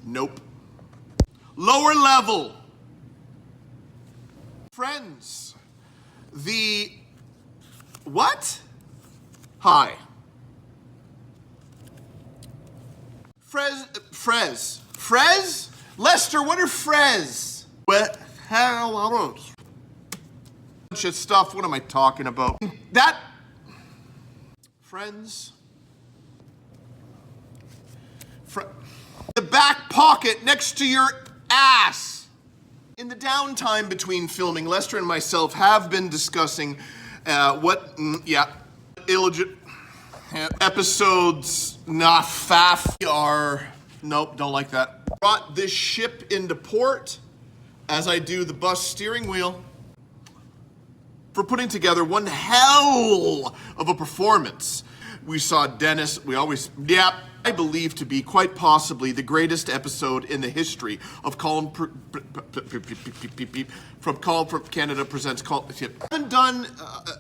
Nope. Lower level. Friends, the what? Hi. Frez. Lester, what are Frez? What? Bunch of stuff. What am I talking about? That. Friends. The back pocket next to your ass. In the downtime between filming, Lester and myself have been discussing illegit episodes not faff are, nope, don't like that. Brought this ship into port as I do the bus steering wheel for putting together one hell of a performance. We saw Dennis. I believe to be quite possibly the greatest episode in the history of Colin from Canada Presents Colin. I haven't done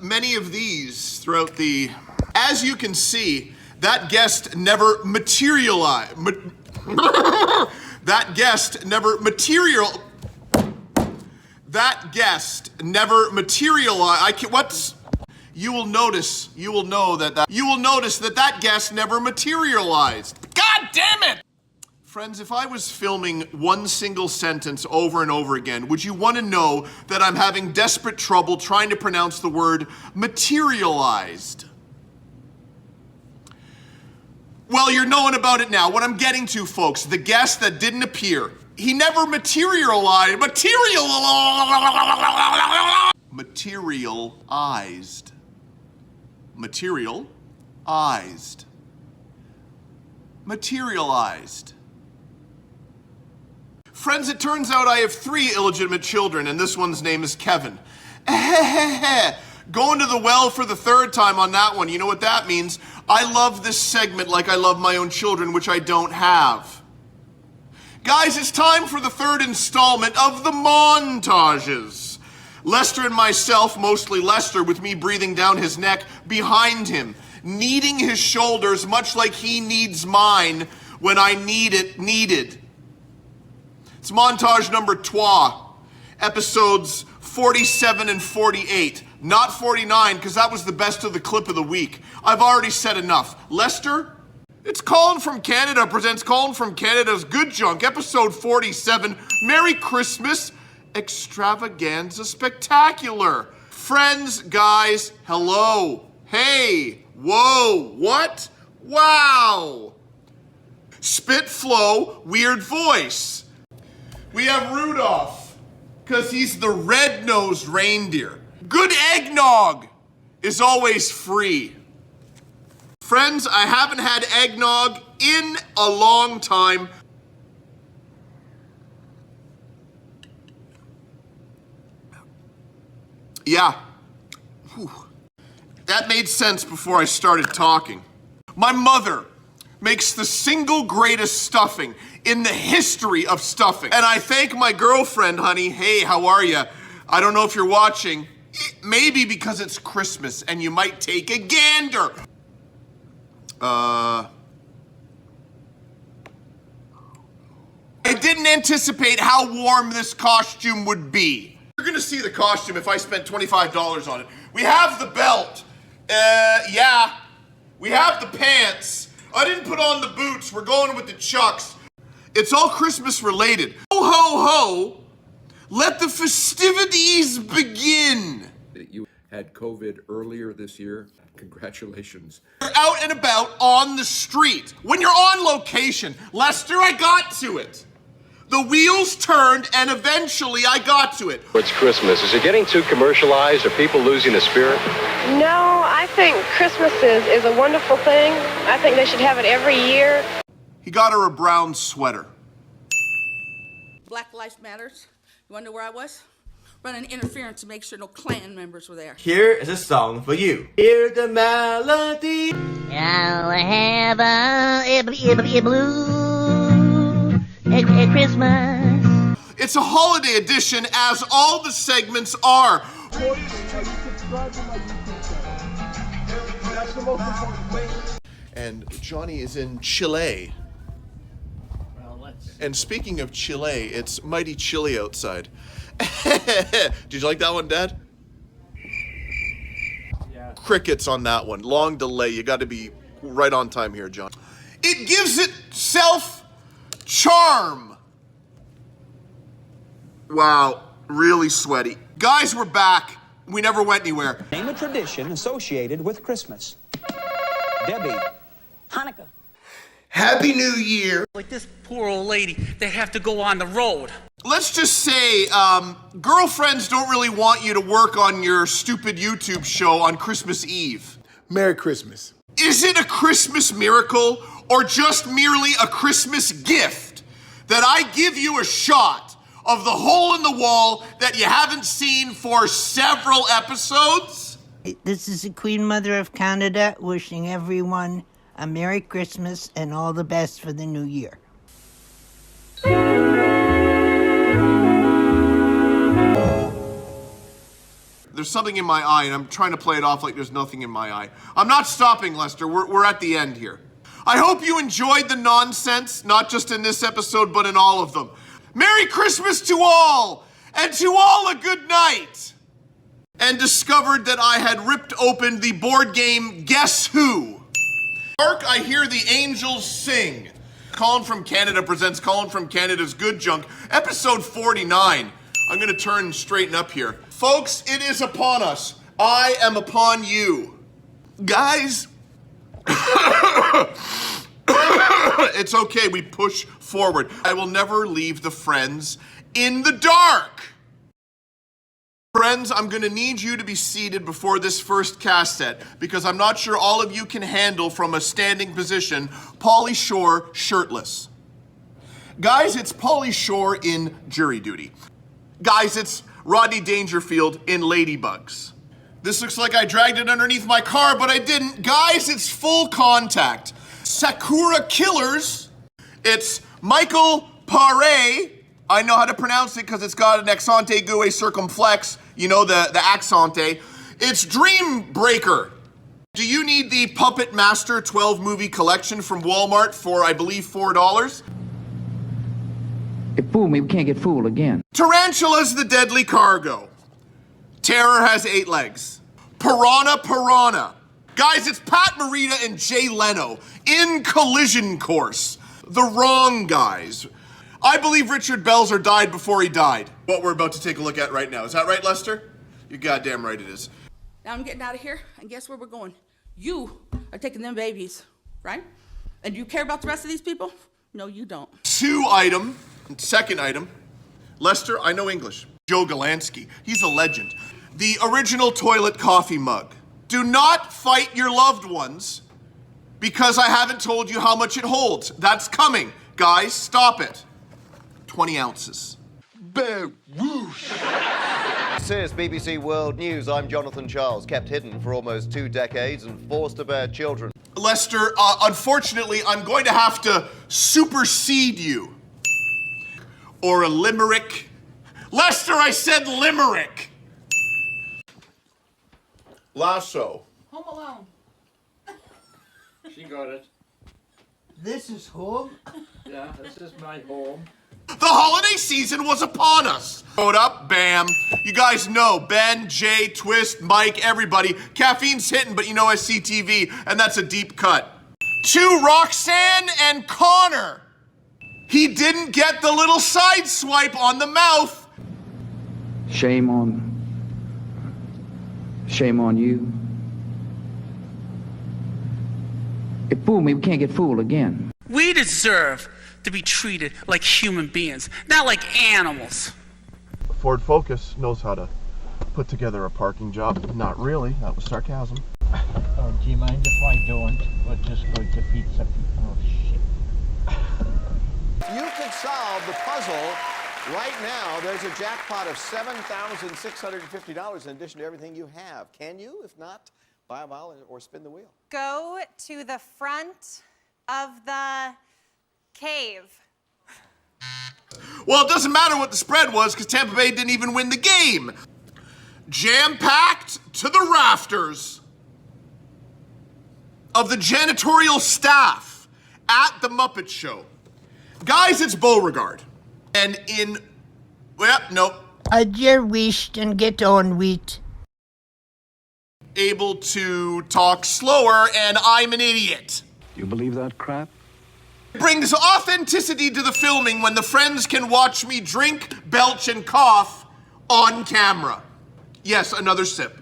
many of these throughout the. As you can see, that guest never materialized. That guest never materialized. You will notice that guest never materialized. God damn it! Friends, if I was filming one single sentence over and over again, would you want to know that I'm having desperate trouble trying to pronounce the word materialized? Well, you're knowing about it now. What I'm getting to, folks, the guest that didn't appear, he never materialized. Materialized. Friends, it turns out I have 3 illegitimate children, and this one's name is Kevin. Going to the well for the 3rd time on that one. You know what that means? I love this segment like I love my own children, which I don't have. Guys, it's time for the 3rd installment of the montages. Lester and myself, mostly Lester, with me breathing down his neck behind him, kneading his shoulders much like he needs mine when I need it needed. It's montage number 2, episodes 47 and 48. Not 49, because that was the best of the clip of the week. I've already said enough. Lester? It's Colin from Canada presents Colin from Canada's Good Junk, episode 47, Merry Christmas, Extravaganza Spectacular. Friends, guys, hello. Hey, whoa, what? Wow. Spit flow, weird voice. We have Rudolph, because he's the red-nosed reindeer. Good eggnog is always free. Friends, I haven't had eggnog in a long time. Yeah. Whew. That made sense before I started talking. My mother makes the single greatest stuffing in the history of stuffing. And I thank my girlfriend, honey. Hey, how are you? I don't know if you're watching. Maybe because it's Christmas and you might take a gander. I didn't anticipate how warm this costume would be. You're gonna see the costume if I spent $25 on it. We have the belt. Yeah. We have the pants. I didn't put on the boots. We're going with the chucks. It's all Christmas related. Ho, ho, ho. Let the festivities begin. You had COVID earlier this year. Congratulations. You're out and about on the street. When you're on location, Lester, I got to it. The wheels turned and eventually I got to it. It's Christmas. Is it getting too commercialized? Are people losing the spirit? No, I think Christmas is a wonderful thing. I think they should have it every year. He got her a brown sweater. Black Lives Matters. You wonder where I was? Running interference to make sure no Klan members were there. Here is a song for you. Hear the melody. I'll have a blue Christmas. It's a holiday edition, as all the segments are. And Johnny is in Chile. And speaking of Chile, it's mighty chilly outside. Did you like that one, Dad? Yeah. Crickets on that one. Long delay. You got to be right on time here, John. It gives itself charm. Wow, really sweaty. Guys, we're back. We never went anywhere. Name a tradition associated with Christmas. Debbie. Hanukkah. Happy New Year. Like this poor old lady, they have to go on the road. Let's just say, girlfriends don't really want you to work on your stupid YouTube show on Christmas Eve. Merry Christmas. Is it a Christmas miracle or just merely a Christmas gift that I give you a shot of the hole in the wall that you haven't seen for several episodes? This is the Queen Mother of Canada wishing everyone a Merry Christmas and all the best for the new year. There's something in my eye, and I'm trying to play it off like there's nothing in my eye. I'm not stopping, Lester. We're at the end here. I hope you enjoyed the nonsense, not just in this episode, but in all of them. Merry Christmas to all, and to all a good night. And discovered that I had ripped open the board game Guess Who. Hark, I hear the angels sing. Colin from Canada presents Colin from Canada's Good Junk, episode 49. I'm gonna turn and straighten up here. Folks, it is upon us. I am upon you. Guys, it's okay, we push forward. I will never leave the friends in the dark. Friends, I'm gonna need you to be seated before this first cast set because I'm not sure all of you can handle from a standing position Pauly Shore shirtless. Guys, it's Pauly Shore in jury duty. Guys, it's Rodney Dangerfield in Ladybugs. This looks like I dragged it underneath my car, but I didn't. Guys, it's Full Contact. Sakura Killers. It's Michael Paré. I know how to pronounce it because it's got an accente gue circumflex. You know, the accente. It's Dream Breaker. Do you need the Puppet Master 12 movie collection from Walmart for, I believe, $4? It fooled me, we can't get fooled again. Tarantula's the Deadly Cargo. Terror has 8 legs. Piranha. Guys, it's Pat Morita and Jay Leno in Collision Course. The Wrong Guys. I believe Richard Belzer died before he died. What we're about to take a look at right now. Is that right, Lester? You're goddamn right it is. Now I'm getting out of here, and guess where we're going? You are taking them babies, right? And do you care about the rest of these people? No, you don't. Second item. Lester, I know English. Joe Galansky. He's a legend. The original toilet coffee mug. Do not fight your loved ones because I haven't told you how much it holds. That's coming. Guys, stop it. 20 ounces. Whoosh. This is BBC World News. I'm Jonathan Charles, kept hidden for almost 2 decades and forced to bear children. Lester, unfortunately, I'm going to have to supersede you. Or a limerick. Lester, I said limerick. Lasso. Home Alone. She got it. This is home. Yeah, this is my home. The holiday season was upon us. Hold up, bam. You guys know, Ben, Jay, Twist, Mike, everybody. Caffeine's hitting, but you know SCTV, and that's a deep cut. To Roxanne and Connor. He didn't get the little side swipe on the mouth. Shame on you. It fooled me, we can't get fooled again. We deserve to be treated like human beings, not like animals. Ford Focus knows how to put together a parking job. Not really, that was sarcasm. Oh, do you mind if I don't? We're just going to pizza. Oh, shit. You could solve the puzzle right now. There's a jackpot of $7,650 in addition to everything you have. Can you? If not, buy a vowel or spin the wheel. Go to the front of the cave. Well, it doesn't matter what the spread was because Tampa Bay didn't even win the game. Jam-packed to the rafters of the janitorial staff at the Muppet Show. Guys, it's Beauregard. And nope. I dear wished and get on wheat. Able to talk slower, and I'm an idiot. You believe that crap? Brings authenticity to the filming when the friends can watch me drink, belch, and cough on camera. Yes, another sip.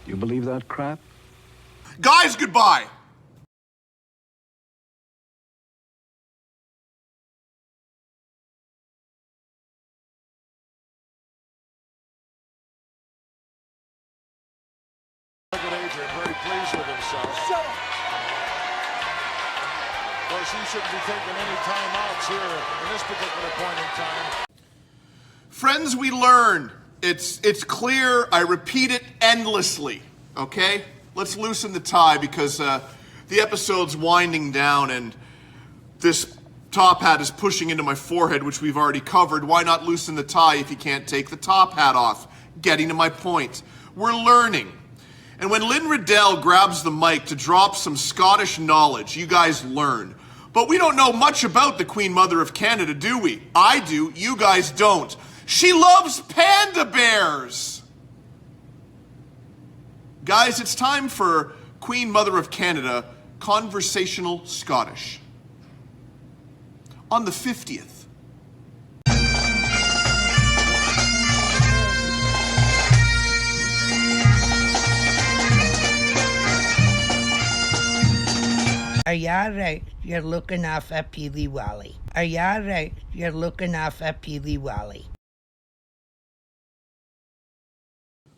You believe that crap? Guys, goodbye. Look at Adrian, very pleased with himself. Shut up. Of course, he shouldn't be taking any timeouts here in this particular point in time. Friends, we learn It's clear. I repeat it endlessly, okay? Let's loosen the tie because the episode's winding down and this top hat is pushing into my forehead, which we've already covered. Why not loosen the tie if you can't take the top hat off? Getting to my point. We're learning. And when Lynn Riddell grabs the mic to drop some Scottish knowledge, you guys learn. But we don't know much about the Queen Mother of Canada, do we? I do, you guys don't. She loves panda bears! Guys, it's time for Queen Mother of Canada Conversational Scottish. On the 50th. Are you alright? You're looking off at Peely Wally. Are you alright? You're looking off at Peely Wally.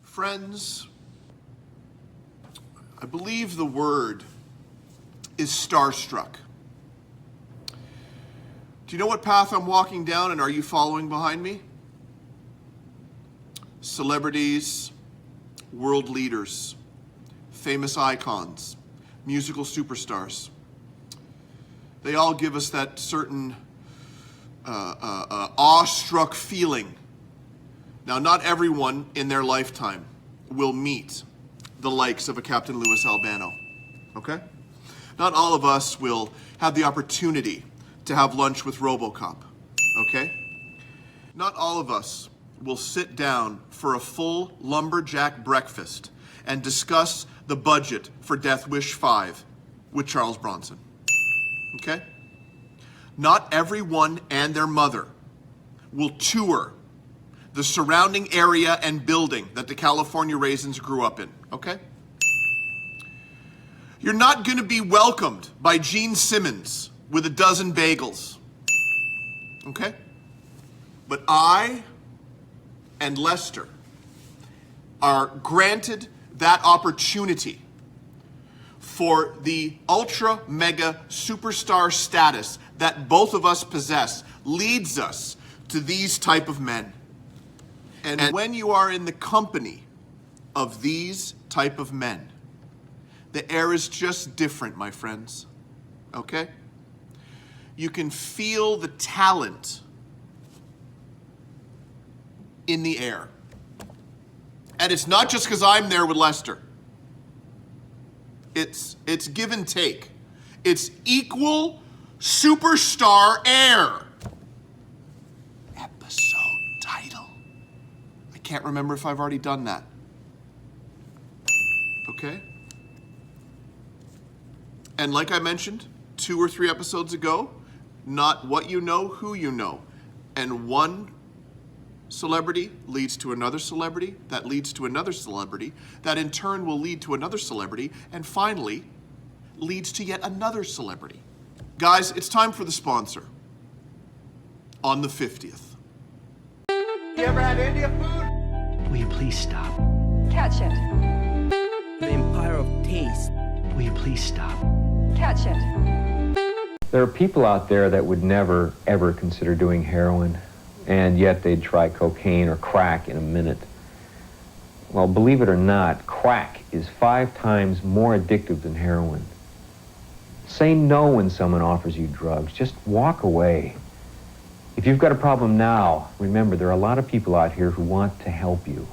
Friends, I believe the word is starstruck. Do you know what path I'm walking down, and are you following behind me? Celebrities, world leaders, famous icons, musical superstars. They all give us that certain awestruck feeling. Now, not everyone in their lifetime will meet the likes of a Captain Louis Albano, okay? Not all of us will have the opportunity to have lunch with RoboCop, okay? Not all of us will sit down for a full lumberjack breakfast and discuss the budget for Death Wish 5 with Charles Bronson, okay? Not everyone and their mother will tour the surrounding area and building that the California Raisins grew up in, okay? You're not gonna be welcomed by Gene Simmons with a dozen bagels, okay? But I and Lester are granted that opportunity for the ultra mega superstar status that both of us possess leads us to these type of men. And when you are in the company of these type of men, the air is just different, my friends, okay? You can feel the talent in the air. And it's not just because I'm there with Lester. It's give and take. It's equal superstar air. Episode title. I can't remember if I've already done that. Okay? And like I mentioned 2 or 3 episodes ago, not what you know, who you know. And one celebrity leads to another celebrity, that leads to another celebrity, that in turn will lead to another celebrity, and finally leads to yet another celebrity. Guys, it's time for the sponsor. On the 50th. You ever had India food? Will you please stop? Catch it. The Empire of Taste. Will you please stop? Catch it. There are people out there that would never, ever consider doing heroin, and yet they'd try cocaine or crack in a minute. Well, believe it or not, crack is 5 times more addictive than heroin. Say no when someone offers you drugs. Just walk away. If you've got a problem now, remember there are a lot of people out here who want to help you.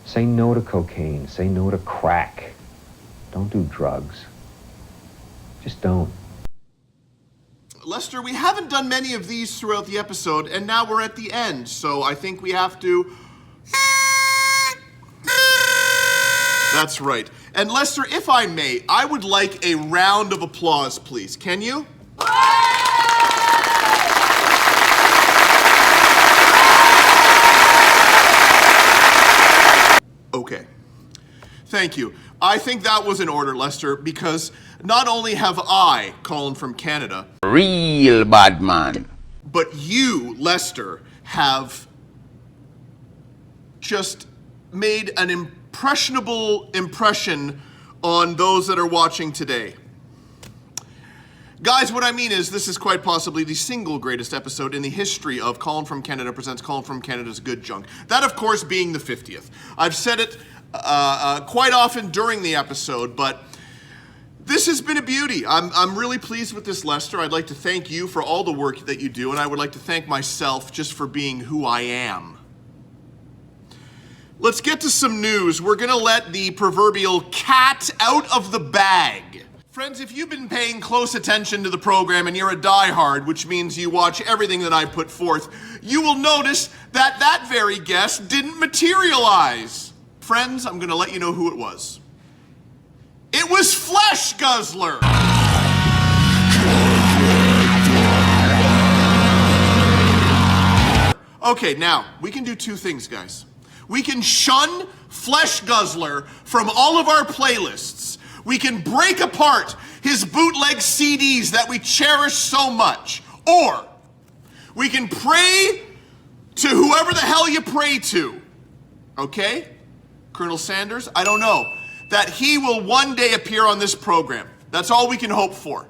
Say no to cocaine. Say no to crack. Don't do drugs. Just don't. Lester, we haven't done many of these throughout the episode, and now we're at the end, so I think we have to... That's right. And Lester, if I may, I would like a round of applause, please. Can you? Okay. Thank you. I think that was in order, Lester, because not only have I, Colin from Canada, Real bad man. but you, Lester, have just made an impressionable impression on those that are watching today. Guys, what I mean is this is quite possibly the single greatest episode in the history of Colin from Canada Presents Colin from Canada's Good Junk. That, of course, being the 50th. I've said it quite often during the episode, but this has been a beauty. I'm really pleased with this, Lester. I'd like to thank you for all the work that you do, and I would like to thank myself just for being who I am. Let's get to some news. We're gonna let the proverbial cat out of the bag. Friends, if you've been paying close attention to the program and you're a diehard, which means you watch everything that I put forth, you will notice that that very guest didn't materialize. Friends, I'm gonna let you know who it was. It was Flesh Guzzler. Okay, now, we can do two things, guys. We can shun Flesh Guzzler from all of our playlists. We can break apart his bootleg CDs that we cherish so much. Or we can pray to whoever the hell you pray to. Okay? Colonel Sanders, I don't know. That he will one day appear on this program. That's all we can hope for.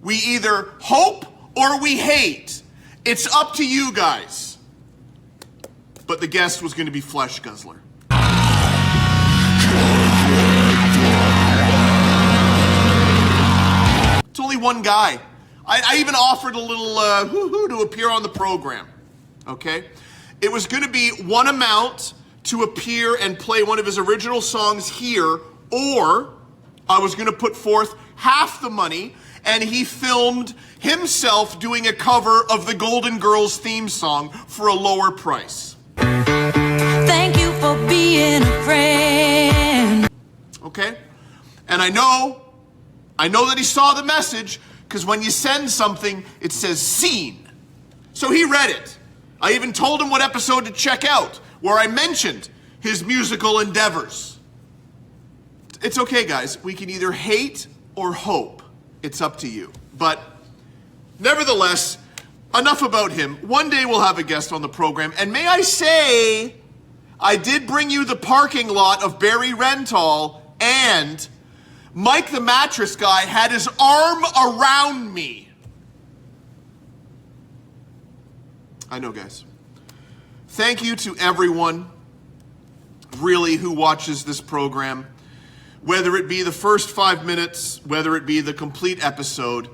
We either hope or we hate. It's up to you guys. But the guest was going to be Flesh Guzzler. It's only one guy. I even offered a little hoo-hoo to appear on the program. Okay? It was going to be one amount to appear and play one of his original songs here, or I was going to put forth half the money and he filmed himself doing a cover of the Golden Girls theme song for a lower price. Thank you for being a friend. Okay? And I know that he saw the message, because when you send something, it says seen. So he read it. I even told him what episode to check out, where I mentioned his musical endeavors. It's okay, guys. We can either hate or hope. It's up to you. But nevertheless, enough about him. One day we'll have a guest on the program. And may I say, I did bring you the parking lot of Barrie Rental, and Mike the mattress guy had his arm around me. I know, guys. Thank you to everyone, really, who watches this program. Whether it be the first 5 minutes, whether it be the complete episode.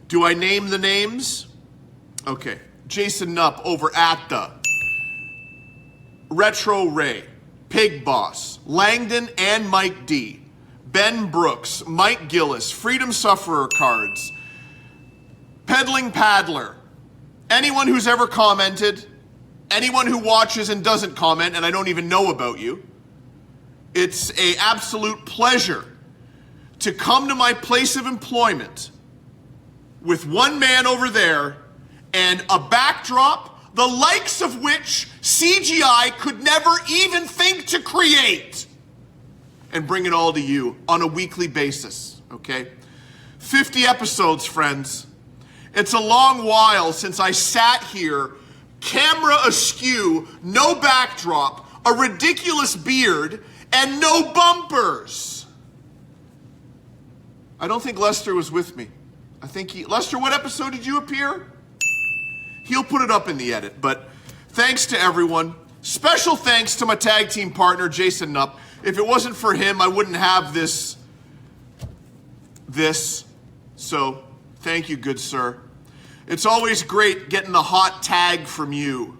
Do I name the names? Okay. Jason Knupp over at the Retro Ray, Pig Boss, Langdon and Mike D, Ben Brooks, Mike Gillis, Freedom Sufferer Cards, Peddling Paddler, anyone who's ever commented, anyone who watches and doesn't comment, and I don't even know about you. It's an absolute pleasure to come to my place of employment with one man over there and a backdrop, the likes of which CGI could never even think to create, and bring it all to you on a weekly basis, okay? 50 episodes, friends. It's a long while since I sat here, camera askew, no backdrop, a ridiculous beard, and no bumpers. I don't think Lester was with me. I think Lester, what episode did you appear? He'll put it up in the edit, but thanks to everyone. Special thanks to my tag team partner, Jason Knupp. If it wasn't for him, I wouldn't have this. So, thank you, good sir. It's always great getting the hot tag from you.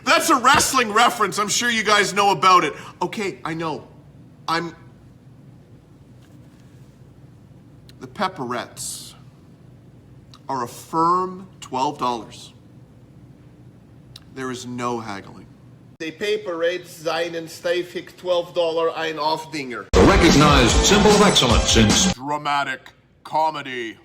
That's a wrestling reference. I'm sure you guys know about it. Okay, I know. The pepperettes are a firm $12. There is no haggling. The Paperette seinen steifig $12 ein Aufdinger. A recognized symbol of excellence in dramatic comedy.